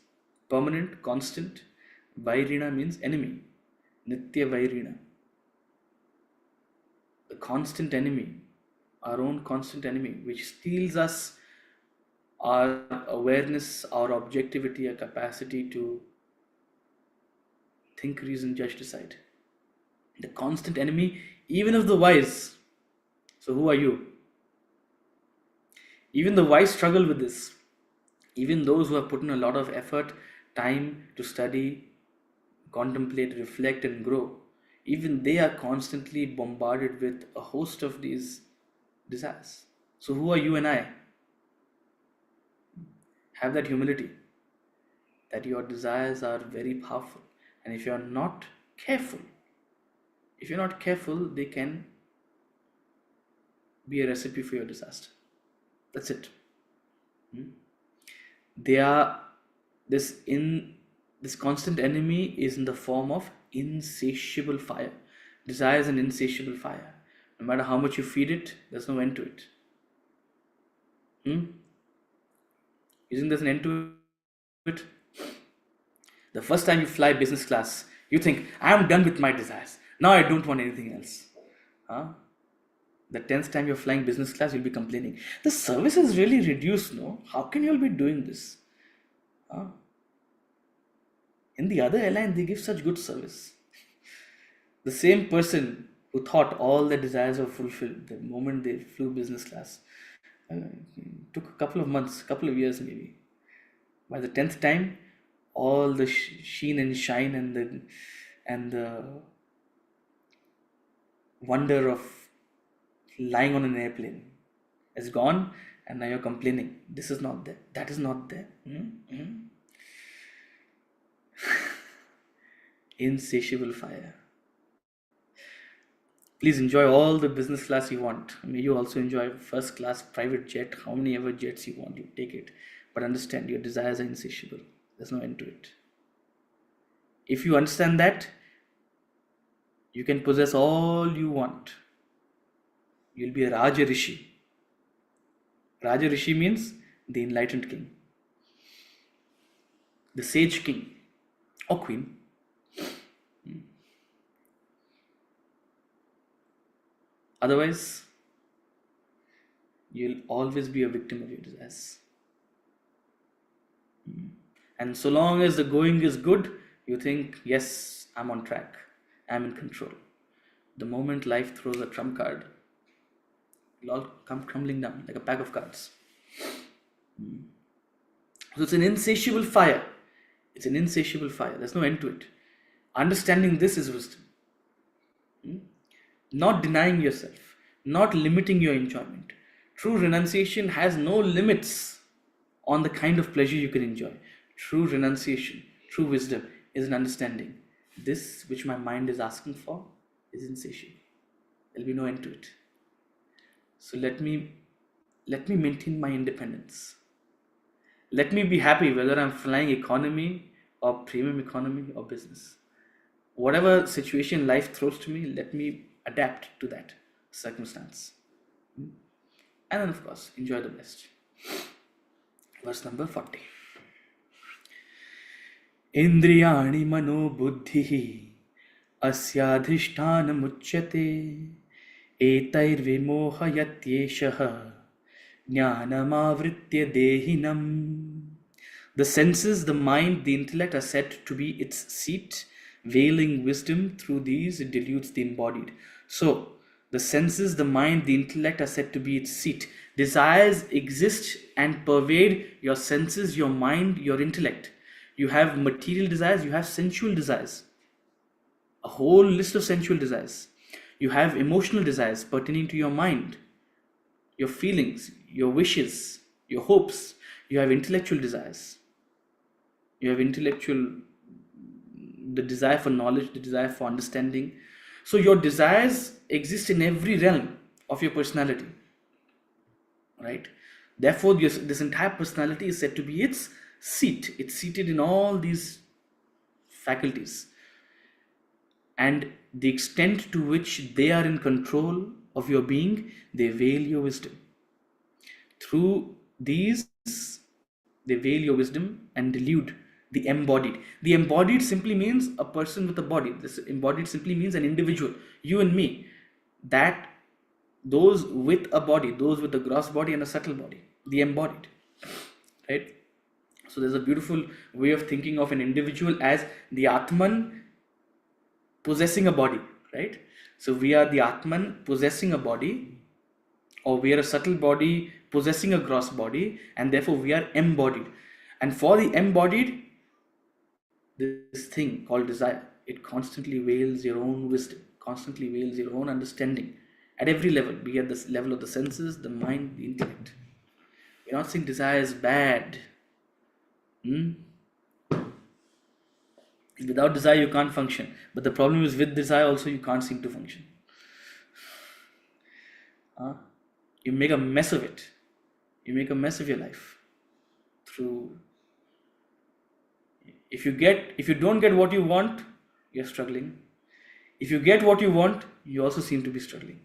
permanent, constant. Vairina means enemy. Nitya Vairina. The constant enemy, our own constant enemy, which steals us our awareness, our objectivity, our capacity to think, reason, judge, decide. The constant enemy, even of the wise. So, who are you? Even the wise struggle with this. Even those who have put in a lot of effort, time to study, contemplate, reflect, and grow, even they are constantly bombarded with a host of these desires. So, who are you and I? Have that humility that your desires are very powerful, and if you are not careful, they can be a recipe for your disaster. That's it. They are this constant enemy is in the form of insatiable fire. Desire is an insatiable fire. No matter how much you feed it, there's no end to it. Isn't there an end to it? The first time you fly business class, you think, I'm done with my desires. Now I don't want anything else. The 10th time you're flying business class, you'll be complaining. The service is really reduced, no? How can you all be doing this? In the other airline, they give such good service. The same person who thought all their desires were fulfilled the moment they flew business class took a couple of months, couple of years maybe. By the 10th time, all the sheen and shine and the wonder of lying on an airplane is gone, and now you're complaining. This is not there. That is not there. Insatiable fire. Please enjoy all the business class you want. May you also enjoy first class private jet, how many ever jets you want, you take it. But understand, your desires are insatiable. There's no end to it. If you understand that, you can possess all you want. You'll be a Raja Rishi. Raja Rishi means the enlightened king, the sage king or queen. Otherwise, you'll always be a victim of your desires. And so long as the going is good, you think, yes, I'm on track, I'm in control. The moment life throws a trump card, it'll all come crumbling down like a pack of cards. So it's an insatiable fire. It's an insatiable fire. There's no end to it. Understanding this is wisdom. Not denying yourself, not limiting your enjoyment. True renunciation has no limits on the kind of pleasure you can enjoy. True renunciation, true wisdom is an understanding. This which my mind is asking for is insatiable. There'll be no end to it. So let me maintain my independence. Let me be happy whether I'm flying economy or premium economy or business. Whatever situation life throws to me, let me adapt to that circumstance. And then, of course, enjoy the best. Verse number 40. Indriyani mano buddhihi asyadhishthanamuchyate etairvimohayatyeshaha jnanamavritya dehinam. The senses, the mind, the intellect are said to be its seat. Veiling wisdom through these, it dilutes the embodied. So, the senses, the mind, the intellect are said to be its seat. Desires exist and pervade your senses, your mind, your intellect. You have material desires, you have sensual desires. A whole list of sensual desires. You have emotional desires pertaining to your mind, your feelings, your wishes, your hopes. You have intellectual desires. You have the desire for knowledge, the desire for understanding. So your desires exist in every realm of your personality, right? Therefore, this entire personality is said to be its seat. It's seated in all these faculties. And the extent to which they are in control of your being, they veil your wisdom. Through these, They veil your wisdom and delude the embodied. The embodied simply means a person with a body. This embodied simply means an individual, you and me. That those with a body, those with a gross body and a subtle body, the embodied, right? So there's a beautiful way of thinking of an individual as the Atman possessing a body, right? So we are the Atman possessing a body, or we are a subtle body possessing a gross body, and therefore we are embodied. And for the embodied, this thing called desire, it constantly veils your own wisdom, constantly veils your own understanding at every level, be at the level of the senses, the mind, the intellect. We're not saying desire is bad. Hmm? Without desire, you can't function. But the problem is with desire also, you can't seem to function. You make a mess of it. You make a mess of your life through. If you don't get what you want, you're struggling. If you get what you want, you also seem to be struggling.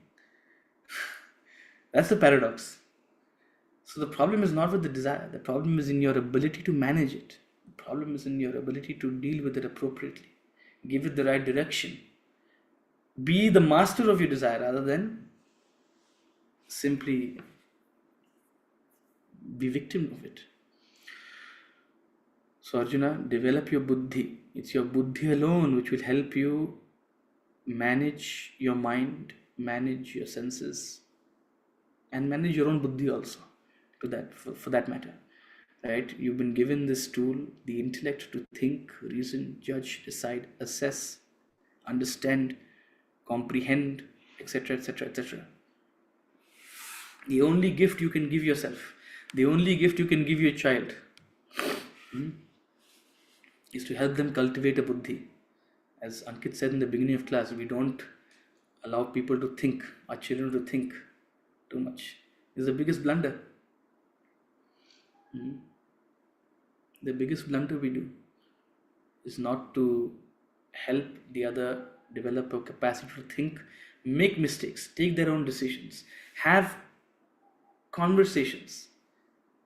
That's the paradox. So the problem is not with the desire. The problem is in your ability to manage it. The problem is in your ability to deal with it appropriately. Give it the right direction. Be the master of your desire rather than simply be victim of it. So Arjuna, develop your buddhi. It's your buddhi alone which will help you manage your mind, manage your senses, and manage your own buddhi also, for that matter. Right? You've been given this tool, the intellect, to think, reason, judge, decide, assess, understand, comprehend, etc., etc., etc. The only gift you can give yourself, the only gift you can give your child, is to help them cultivate a buddhi. As Ankit said in the beginning of class, we don't allow people to think, our children to think too much. This is the biggest blunder. The biggest blunder we do is not to help the other develop a capacity to think, make mistakes, take their own decisions, have conversations,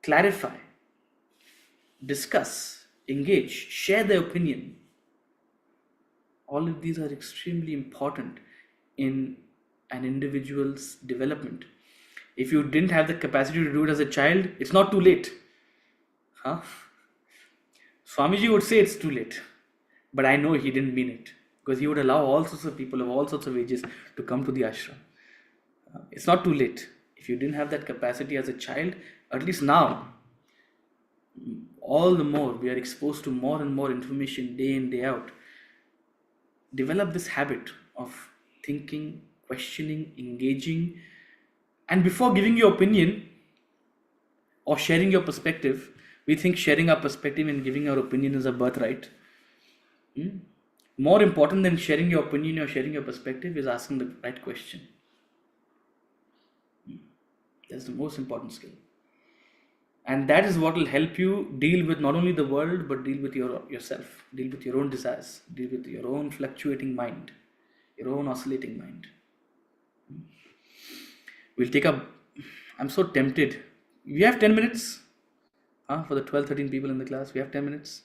clarify, discuss, engage, share their opinion. All of these are extremely important in an individual's development. If you didn't have the capacity to do it as a child, it's not too late. Huh? Swamiji would say it's too late, but I know he didn't mean it, because he would allow all sorts of people of all sorts of ages to come to the ashram. It's not too late. If you didn't have that capacity as a child, at least now, all the more we are exposed to more and more information day in, day out. Develop this habit of thinking, questioning, engaging, and before giving your opinion or sharing your perspective, we think sharing our perspective and giving our opinion is a birthright. More important than sharing your opinion or sharing your perspective is asking the right question. That's the most important skill. And that is what will help you deal with not only the world, but deal with yourself, deal with your own desires, deal with your own fluctuating mind, your own oscillating mind. We'll take up, I'm so tempted. We have 10 minutes for the 12, 13 people in the class. We have 10 minutes.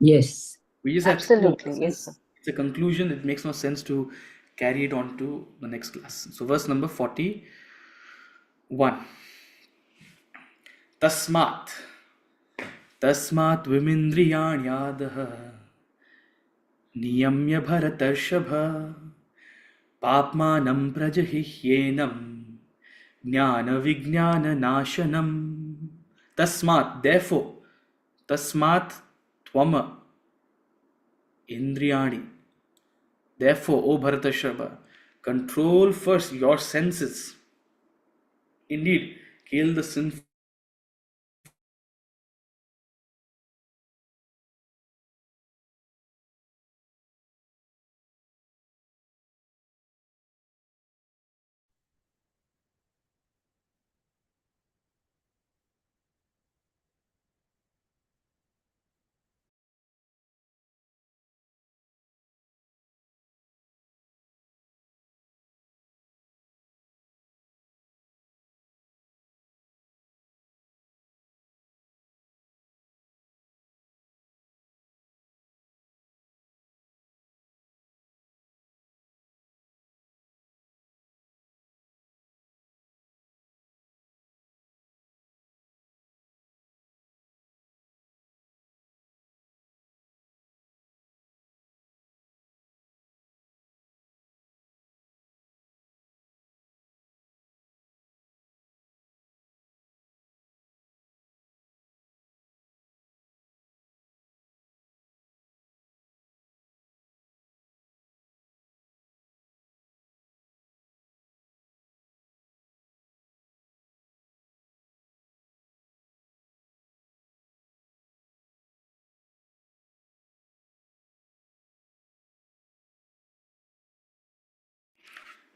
Yes. We just have Absolutely, yes, sir. It's a conclusion. It makes no sense to carry it on to the next class. So verse number 41. Tasmat vimindriyanyadaha niyamya bharatarshava papmanam prajahihyenam jnana vijnana nashanam. Tasmat, therefore, tasmat tvama indriyani. Therefore, O Bharatashrava, control first your senses. Indeed, kill the sinful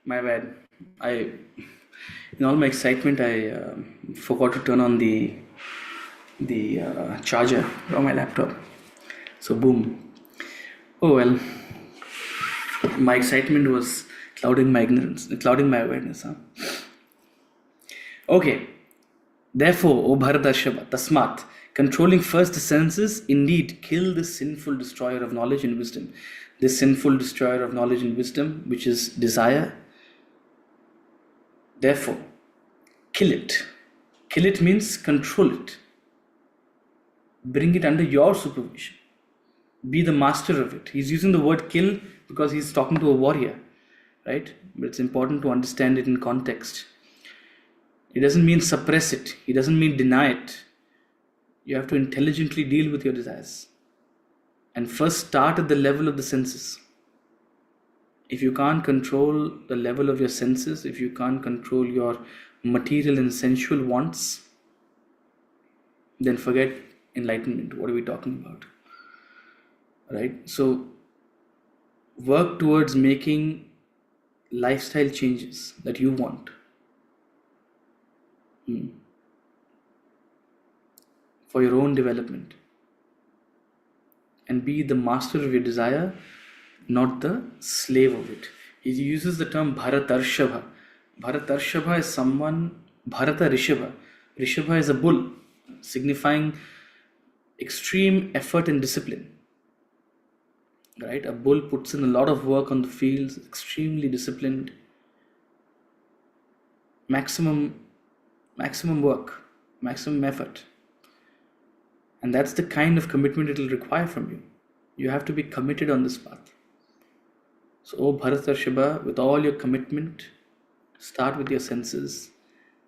My bad. In all my excitement, I forgot to turn on the charger on my laptop. So boom. Oh well. My excitement was clouding my awareness. Huh? Okay. Therefore, O Bharadashava, Tasmat, controlling first the senses, indeed kill this sinful destroyer of knowledge and wisdom. This sinful destroyer of knowledge and wisdom, which is desire. Therefore, kill it. Kill it means control it. Bring it under your supervision. Be the master of it. He's using the word kill because he's talking to a warrior, right? But it's important to understand it in context. It doesn't mean suppress it. It doesn't mean deny it. You have to intelligently deal with your desires. And first start at the level of the senses. If you can't control the level of your senses, if you can't control your material and sensual wants, then forget enlightenment. What are we talking about? Right? So work towards making lifestyle changes that you want. For your own development. And be the master of your desire, not the slave of it. He uses the term Bharatarshava. Bharatarshava is someone, Bharata Rishabha. Rishabha is a bull, signifying extreme effort and discipline. Right? A bull puts in a lot of work on the fields, extremely disciplined. Maximum work, maximum effort. And that's the kind of commitment it will require from you. You have to be committed on this path. So, O Bharatarshava, with all your commitment, start with your senses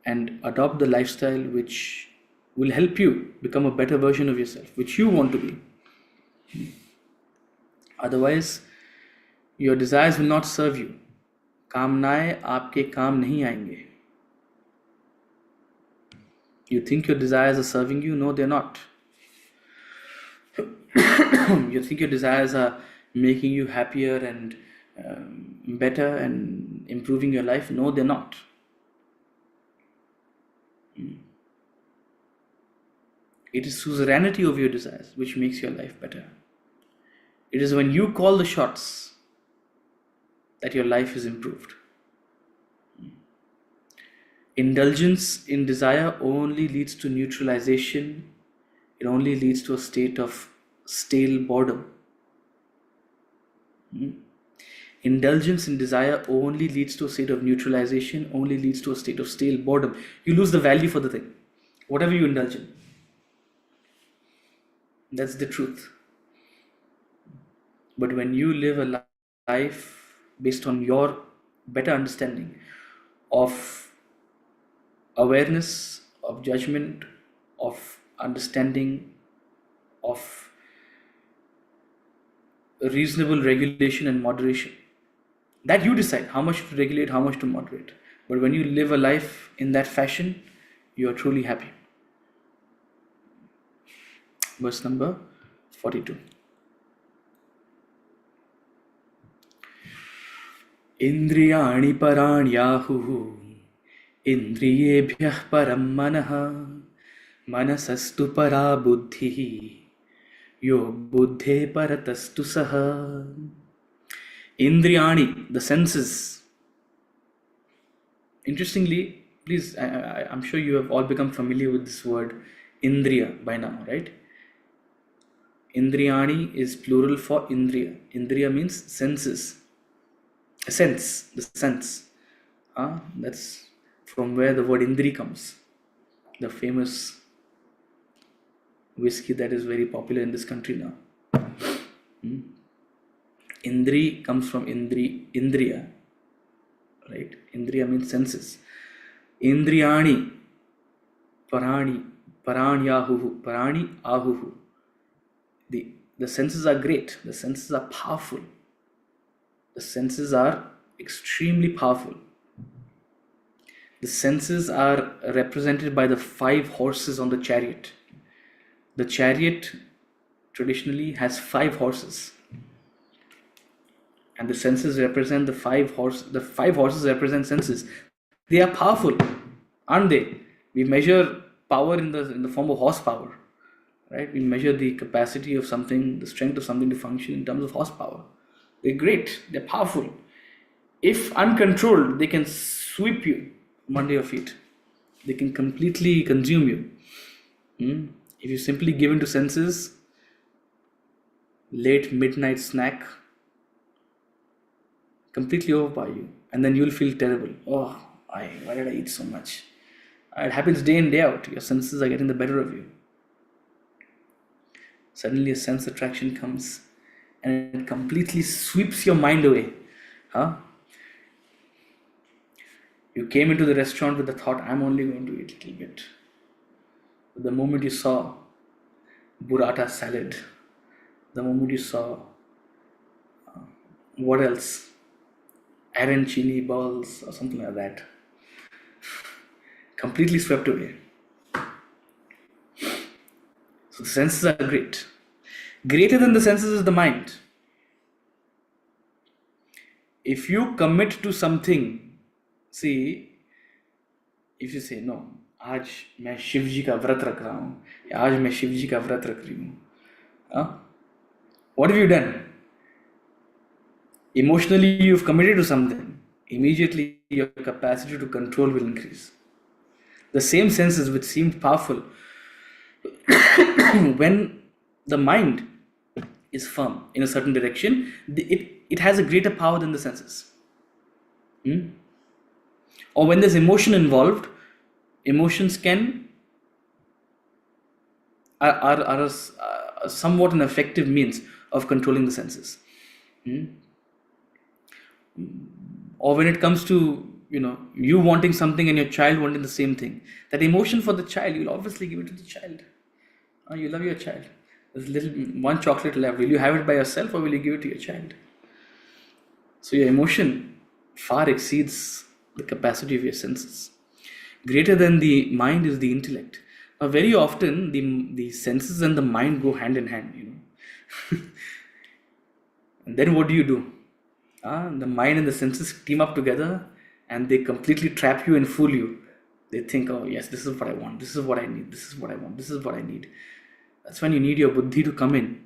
and adopt the lifestyle which will help you become a better version of yourself, which you want to be. Otherwise, your desires will not serve you. कामनाएं आपके काम नहीं आएंगे. You think your desires are serving you? No, they're not. You think your desires are making you happier and better and improving your life? No, they're not. It is suzerainty of your desires which makes your life better. It is when you call the shots that your life is improved. Indulgence in desire only leads to neutralization. It only leads to a state of stale boredom. Indulgence in desire only leads to a state of neutralization, only leads to a state of stale boredom. You lose the value for the thing, whatever you indulge in. That's the truth. But when you live a life based on your better understanding of awareness, of judgment, of understanding, of reasonable regulation and moderation, that you decide how much to regulate, how much to moderate. But when you live a life in that fashion, you are truly happy. Verse number 42. Indriyani paranyahu indriyebhyah param manaha manasastu para buddhihi yo buddhe paratastu saha. Indriyani, the senses. Interestingly, please, I'm sure you have all become familiar with this word Indriya by now, right? Indriyani is plural for Indriya. Indriya means senses. A sense, the sense. That's from where the word Indri comes. The famous whiskey that is very popular in this country now. Indri comes from Indriya, right? Indriya means senses. Indriyani, paranyahuhu, parani ahuhu. The senses are great. The senses are powerful. The senses are extremely powerful. The senses are represented by the 5 horses on the chariot. The chariot traditionally has 5 horses. And the senses represent the five horses represent senses. They are powerful, aren't they? We measure power in the form of horsepower, right? We measure the capacity of something, the strength of something to function in terms of horsepower. They're great, they're powerful. If uncontrolled, they can sweep you from under your feet. They can completely consume you. If you simply give in to senses, late midnight snack, completely overpower you, and then you'll feel terrible. Oh, why did I eat so much? It happens day in, day out. Your senses are getting the better of you. Suddenly a sense attraction comes and it completely sweeps your mind away. Huh? You came into the restaurant with the thought, I'm only going to eat a little bit. But the moment you saw burrata salad, the moment you saw, what else? Arancini balls or something like that. Completely swept away. So the senses are great. Greater than the senses is the mind. If you commit to something, see, if you say, no, आज मैं शिव जी का व्रत रख रहा हूँ, या आज मैं शिव जी का व्रत रख रही हूँ, what have you done? Emotionally, you've committed to something. Immediately, your capacity to control will increase. The same senses which seemed powerful, when the mind is firm in a certain direction, it has a greater power than the senses. Or when there's emotion involved, emotions are somewhat an effective means of controlling the senses. Or when it comes to you wanting something and your child wanting the same thing, that emotion for the child, you'll obviously give it to the child. You love your child. There's one chocolate left. Will you have it by yourself or will you give it to your child? So your emotion far exceeds the capacity of your senses. Greater than the mind is the intellect. Now, very often the senses and the mind go hand in hand. And then what do? The mind and the senses team up together and they completely trap you and fool you. They think, oh yes, this is what I want, this is what I need, this is what I want, this is what I need. That's when you need your buddhi to come in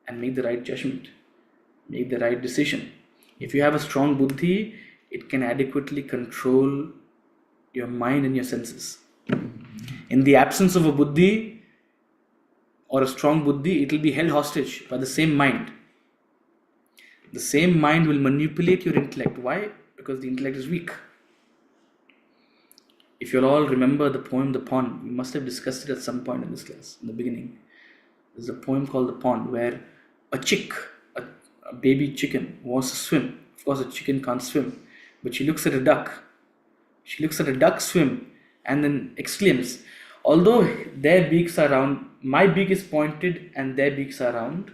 and make the right judgment, make the right decision. If you have a strong buddhi, it can adequately control your mind and your senses. In the absence of a buddhi or a strong buddhi, it will be held hostage by the same mind. The same mind will manipulate your intellect. Why? Because the intellect is weak. If you'll all remember the poem The Pond, we must have discussed it at some point in this class, in the beginning. There's a poem called The Pond where a baby chicken wants to swim. Of course, a chicken can't swim, but she looks at a duck. She looks at a duck swim and then exclaims, although their beaks are round, my beak is pointed and their beaks are round.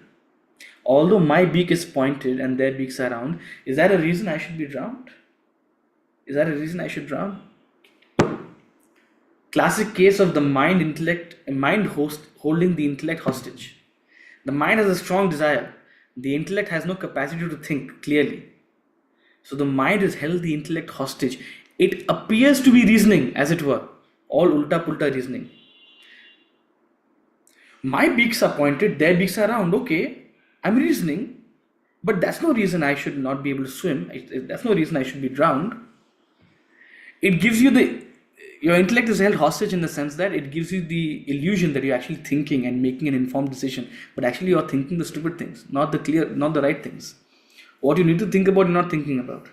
Although my beak is pointed and their beaks are round, is that a reason I should be drowned? Is that a reason I should drown? Classic case of the mind holding the intellect hostage. The mind has a strong desire. The intellect has no capacity to think clearly. So the mind has held the intellect hostage. It appears to be reasoning, as it were, all ulta-pulta reasoning. My beaks are pointed, their beaks are round. Okay, I'm reasoning, but that's no reason I should not be able to swim. That's no reason I should be drowned. It gives you your intellect is held hostage in the sense that it gives you the illusion that you're actually thinking and making an informed decision, but actually you're thinking the stupid things, not the right things. What you need to think about, you're not thinking about.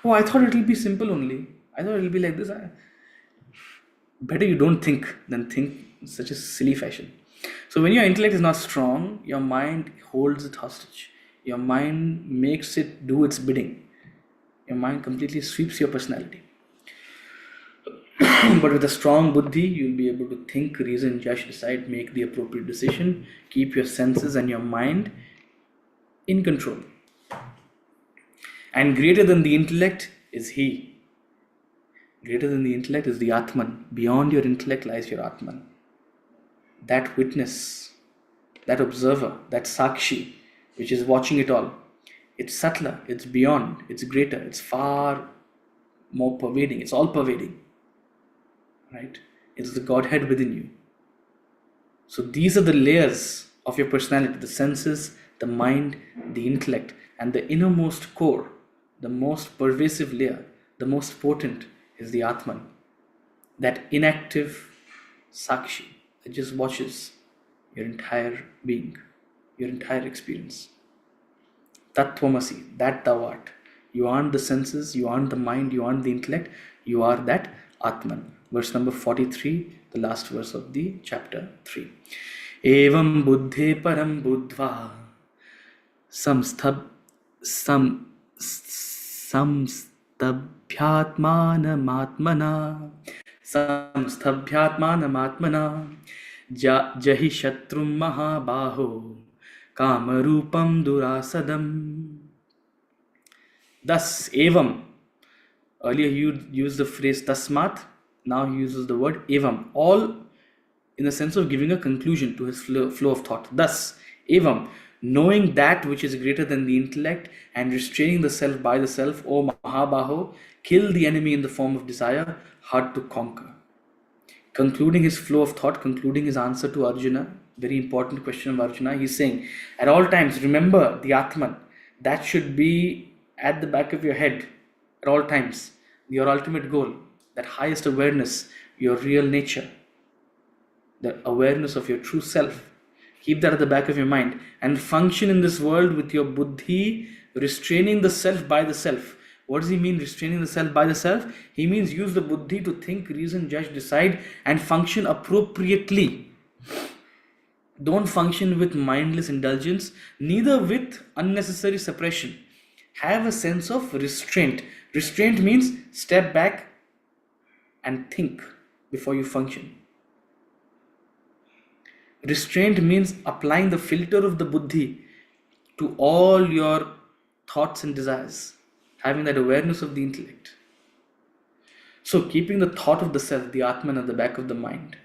Oh, I thought it'll be simple only. I thought it'll be like this. Better you don't think than think in such a silly fashion. So when your intellect is not strong, your mind holds it hostage. Your mind makes it do its bidding. Your mind completely sweeps your personality. But with a strong buddhi, you'll be able to think, reason, judge, decide, make the appropriate decision, keep your senses and your mind in control. And greater than the intellect is He. Greater than the intellect is the Atman. Beyond your intellect lies your Atman. That witness, that observer, that Sakshi, which is watching it all. It's subtler, it's beyond, it's greater, it's far more pervading, it's all pervading, right? It's the Godhead within you. So these are the layers of your personality: the senses, the mind, the intellect, and the innermost core, the most pervasive layer, the most potent is the Atman, that inactive Sakshi that just watches your entire being, your entire experience. Tattvamasi, that thou art. You aren't the senses, you aren't the mind, you aren't the intellect, you are that Atman. Verse number 43, the last verse of the chapter 3. Evam buddhe param buddhva samstabhyatmanamatmana jahi shatrum mahabaho kamarupam durasadam. Thus, evam. Earlier you used the phrase tasmat, now he uses the word evam, all in the sense of giving a conclusion to his flow of thought. Thus, evam, knowing that which is greater than the intellect and restraining the self by the self, O Mahabaho, kill the enemy in the form of desire, hard to conquer. Concluding his flow of thought, concluding his answer to Arjuna, very important question of Arjuna, he's saying, at all times, remember the Atman. That should be at the back of your head at all times. Your ultimate goal, that highest awareness, your real nature, the awareness of your true self. Keep that at the back of your mind and function in this world with your buddhi, restraining the self by the self. What does he mean, restraining the self by the self? He means use the buddhi to think, reason, judge, decide, and function appropriately. Don't function with mindless indulgence, neither with unnecessary suppression. Have a sense of restraint. Restraint means step back and think before you function. Restraint means applying the filter of the buddhi to all your thoughts and desires, having that awareness of the intellect. So keeping the thought of the self, the Atman, at the back of the mind.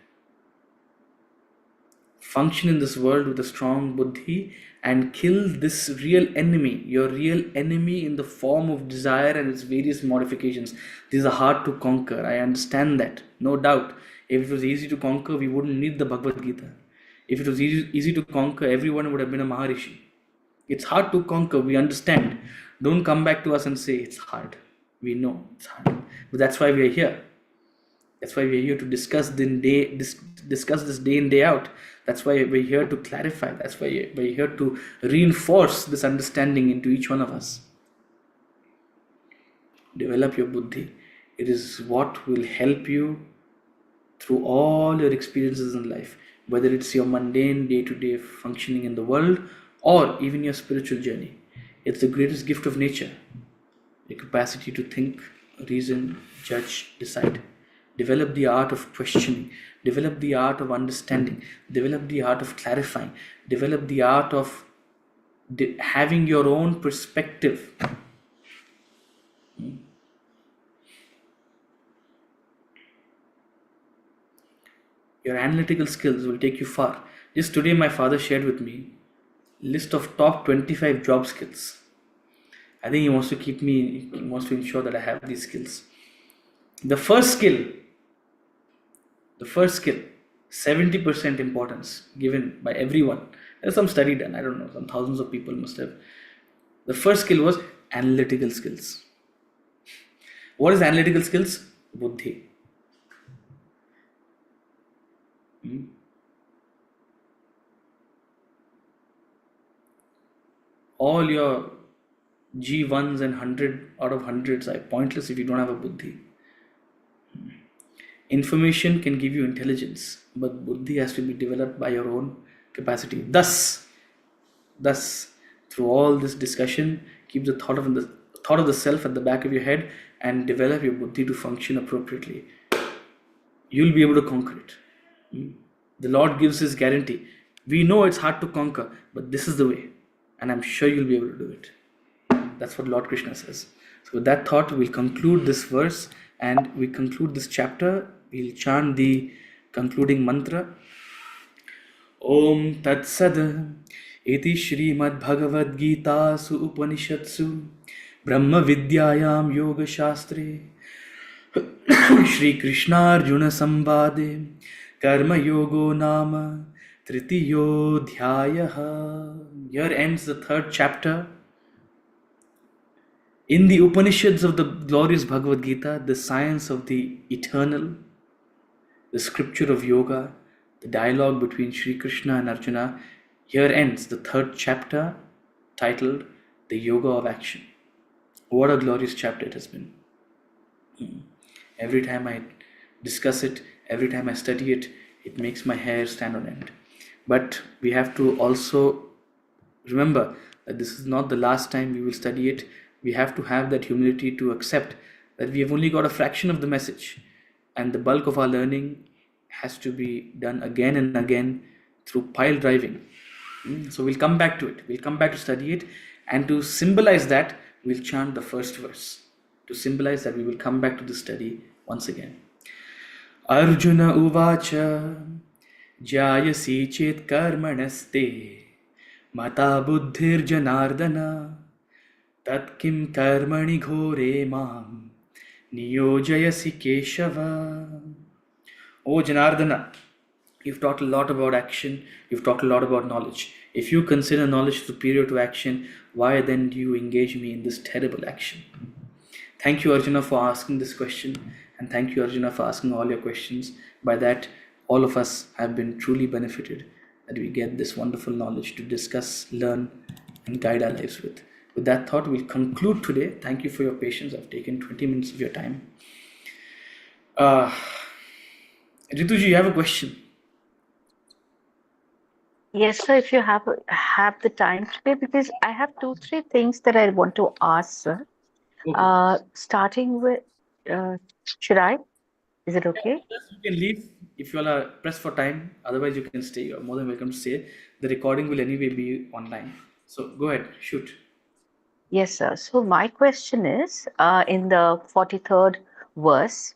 Function in this world with a strong buddhi and kill this real enemy, your real enemy, in the form of desire and its various modifications. These are hard to conquer. I understand that, no doubt. If it was easy to conquer, we wouldn't need the Bhagavad Gita. If it was easy to conquer, everyone would have been a Maharishi. It's hard to conquer, we understand. Don't come back to us and say it's hard. We know it's hard. But that's why we are here. That's why we are here to discuss this day in, day out. That's why we're here to clarify. That's why we're here to reinforce this understanding into each one of us. Develop your buddhi. It is what will help you through all your experiences in life, whether it's your mundane day-to-day functioning in the world or even your spiritual journey. It's the greatest gift of nature, the capacity to think, reason, judge, decide. Develop the art of questioning, develop the art of understanding, develop the art of clarifying, develop the art of having your own perspective. Your analytical skills will take you far. Just today my father shared with me a list of top 25 job skills. I think he wants to ensure that I have these skills. The first skill, 70% importance given by everyone. There's some study done, I don't know, some thousands of people must have. The first skill was analytical skills. What is analytical skills? Buddhi. All your G1s and 100 out of 100s are pointless if you don't have a buddhi. Information can give you intelligence, but buddhi has to be developed by your own capacity. Thus, through all this discussion, keep the thought of the self at the back of your head and develop your buddhi to function appropriately. You'll be able to conquer it. The Lord gives His guarantee. We know it's hard to conquer, but this is the way, and I'm sure you'll be able to do it. That's what Lord Krishna says. So with that thought, we'll conclude this verse and we conclude this chapter. We'll chant the concluding mantra. Om Tat Sad Iti Srimad Bhagavad Gita Su Upanishadsu Brahma Vidyayam Yoga Shastre Shri Krishna Arjuna Sambade Karma Yogo Nama Tritiyo Dhyayaha. Here ends the third chapter in the Upanishads of the glorious Bhagavad Gita, the science of the eternal, the scripture of yoga, the dialogue between Shri Krishna and Arjuna. Here ends the third chapter titled The Yoga of Action. What a glorious chapter it has been. Every time I discuss it, every time I study it, it makes my hair stand on end. But we have to also remember that this is not the last time we will study it. We have to have that humility to accept that we have only got a fraction of the message, and the bulk of our learning has to be done again and again through pile driving. So we'll come back to it. We'll come back to study it, and to symbolize that, we'll chant the first verse. To symbolize that, we will come back to the study once again. Arjuna uvacha jayasi chet karmanaste mata buddhir janardana tat kim karmani ghore mam niyojayasi keshava. O Janardana, you've talked a lot about action, you've talked a lot about knowledge. If you consider knowledge superior to action, why then do you engage me in this terrible action? Thank you, Arjuna, for asking this question, and thank you, Arjuna, for asking all your questions. By that, all of us have been truly benefited, that we get this wonderful knowledge to discuss, learn, and guide our lives with. With that thought, we'll conclude today. Thank you for your patience. I've taken 20 minutes of your time. Rituji, you have a question? Yes, sir, if you have the time today, because I have 2-3 things that I want to ask, sir. Okay. Starting with, should I? Is it okay? Yes, you can leave if you all are pressed for time. Otherwise, you can stay. You're more than welcome to stay. The recording will anyway be online. So go ahead, shoot. Yes, sir. So my question is, in the 43rd verse,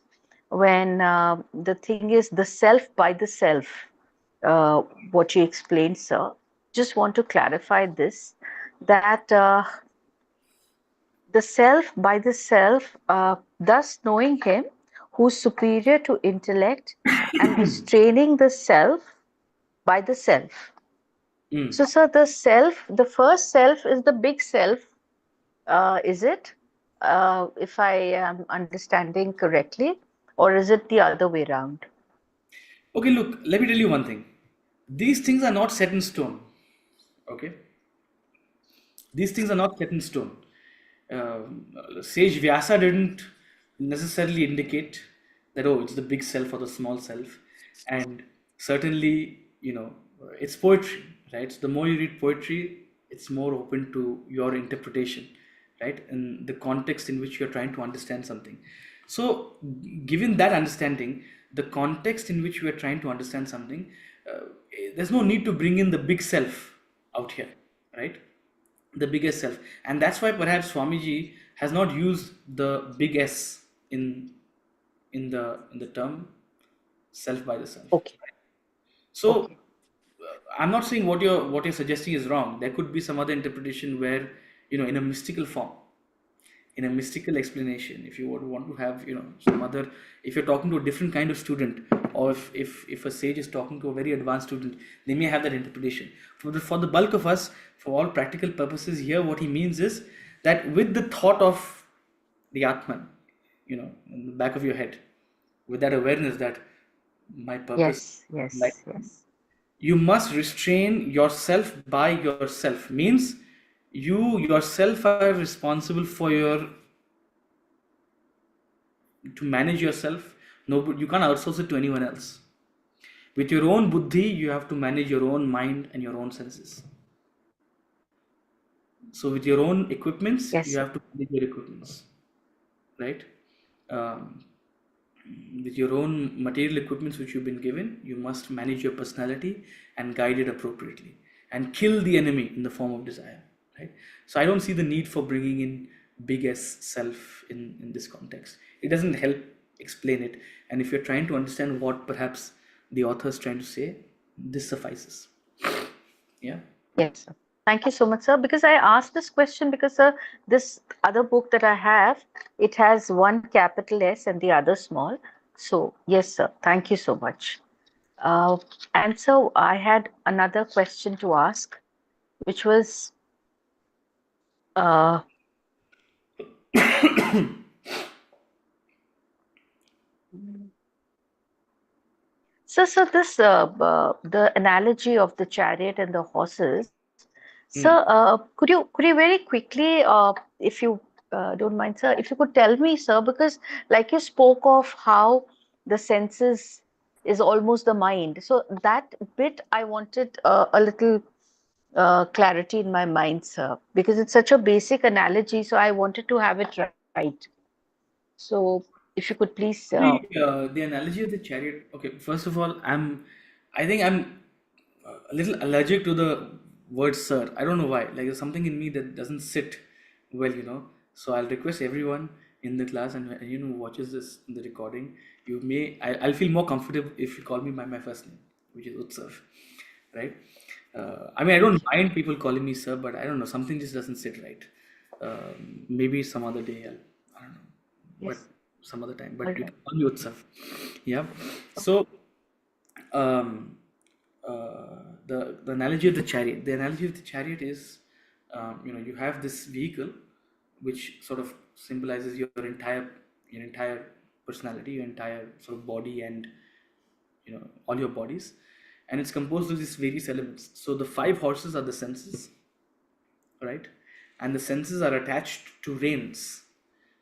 when the thing is the self by the self, what you explained, sir. Just want to clarify this, that the self by the self, thus knowing him who's superior to intellect and restraining the self by the self. So, sir, the first self is the big self, is it? If I am understanding correctly, or is it the other way around? Okay, look, let me tell you one thing. These things are not set in stone. Okay? These things are not set in stone. Sage Vyasa didn't necessarily indicate that, oh, it's the big self or the small self. And certainly, it's poetry, right? So the more you read poetry, it's more open to your interpretation, right? In the context in which you're trying to understand something. So, given that understanding, the context in which we are trying to understand something, there's no need to bring in the big self out here, right? The biggest self, and that's why perhaps Swamiji has not used the big S in the term self by the self. Okay. So Okay. I'm not saying what you're suggesting is wrong. There could be some other interpretation where, in a mystical form, in a mystical explanation, if you would want to have, some other, if you're talking to a different kind of student, or if a sage is talking to a very advanced student, they may have that interpretation. For the bulk of us, for all practical purposes here, what he means is that with the thought of the Atman, in the back of your head, with that awareness that my purpose, Yes. you must restrain yourself by yourself. Means you yourself are responsible for to manage yourself. No, you can't outsource it to anyone else. With your own buddhi, you have to manage your own mind and your own senses. So with your own equipments, Yes, you sir. have to manage your equipments, right? With your own material equipments which you've been given, you must manage your personality and guide it appropriately, and kill the enemy in the form of desire, right? So I don't see the need for bringing in big S self in this context. It doesn't help explain it, and if you're trying to understand what perhaps the author is trying to say, this suffices. Yeah. Yes, sir. Thank you so much, sir. Because I asked this question because, sir, this other book that I have, it has one capital S and the other small. So, yes, sir. Thank you so much. Uh, and so I had another question to ask, which was, uh, so this the analogy of the chariot and the horses. Hmm. Sir, could you very quickly, if you don't mind, sir, if you could tell me, sir, because like you spoke of how the senses is almost the mind. So that bit I wanted a little clarity in my mind, sir, because it's such a basic analogy. So I wanted to have it right. So if you could please, The analogy of the chariot. Okay, first of all, I think I'm a little allergic to the word "sir." I don't know why. Like there's something in me that doesn't sit well. So I'll request everyone in the class and watches this in the recording. I'll feel more comfortable if you call me by my first name, which is Utsav, right? I mean, I don't thank you. mind people calling me sir, but I don't know, something just doesn't sit right. Maybe some other day, I don't know, but Yes, some other time. all But you right. can call me Utsav. Yeah. So, um, the analogy of the chariot. The analogy of the chariot is, you have this vehicle, which sort of symbolizes your entire personality, your entire sort of body, and all your bodies, and it's composed of these various elements. So the five horses are the senses, right? And the senses are attached to reins.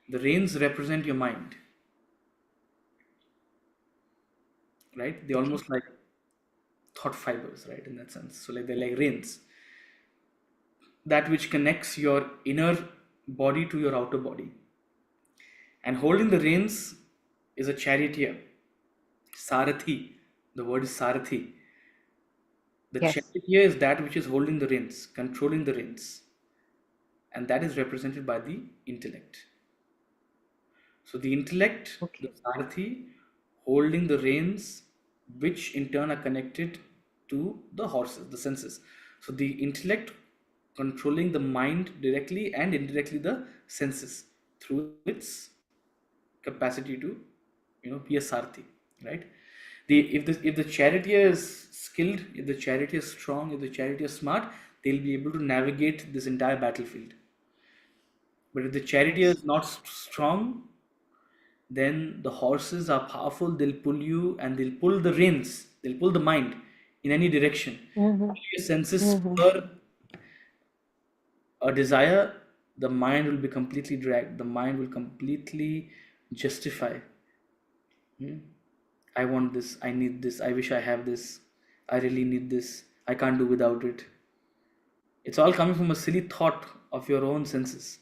The reins represent your mind, right? They Okay. almost like thought fibers, right? In that sense. So like they're like reins, that which connects your inner body to your outer body. And holding the reins is a charioteer, Sarathi. The word is Sarathi. The Yes. charioteer is that which is holding the reins, controlling the reins, and that is represented by the intellect. So the intellect, the Okay. Sarathi, holding the reins, which in turn are connected to the horses, the senses. So the intellect controlling the mind directly and indirectly the senses through its capacity to, be a Sarathi, right? If the charioteer is skilled, if the charioteer is strong, if the charioteer is smart, they'll be able to navigate this entire battlefield. But if the charioteer Yes. is not strong, then the horses are powerful. They'll pull you and they'll pull the reins. They'll pull the mind in any direction. Mm-hmm. Your senses Mm-hmm. spur a desire, the mind will be completely dragged. The mind will completely justify. Hmm? I want this. I need this. I wish I have this. I really need this. I can't do without it. It's all coming from a silly thought of your own senses.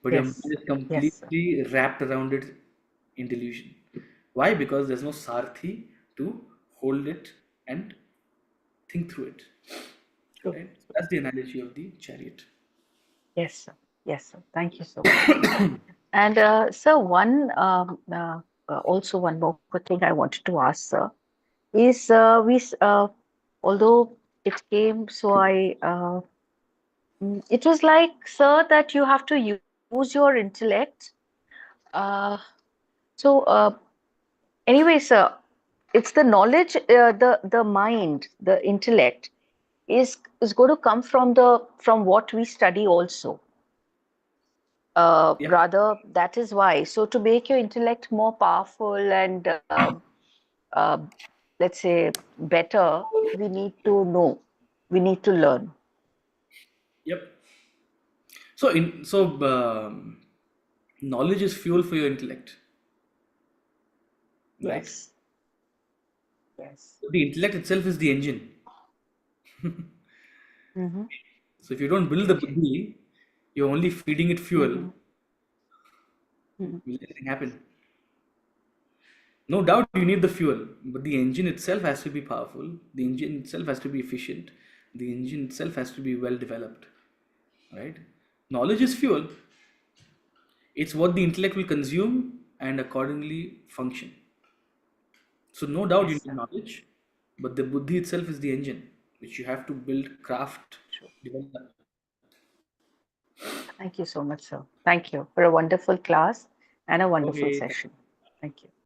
But your mind Yes. is Yes, sir. completely wrapped around it in delusion. Why? Because there's no Sarthi to hold it and think through it. True. Right? So that's the analogy of the chariot. Yes, sir. Yes, sir. Thank you so much. And sir, also one more thing I wanted to ask, sir, is although it came, so it was like, sir, that you have to use your intellect. Uh, so anyway, sir, it's the knowledge, the mind, the intellect is going to come from what we study also. Yep. Rather, that is why. So to make your intellect more powerful and uh, let's say better, we need to know, we need to learn. Yep. So knowledge is fuel for your intellect, right? Yes, yes. The intellect itself is the engine. Mm-hmm. So if you don't build the Okay. buddhi, you're only feeding it fuel. Mm-hmm. Mm-hmm. Will anything happen? No doubt you need the fuel, but the engine itself has to be powerful. The engine itself has to be efficient. The engine itself has to be well developed, right? Knowledge is fuel. It's what the intellect will consume and accordingly function. So no doubt you Yes, need sir. knowledge, but the buddhi itself is the engine. which you have to build, craft, True. develop. Thank you so much, sir. Thank you for a wonderful class and a wonderful Okay. session. Thank you.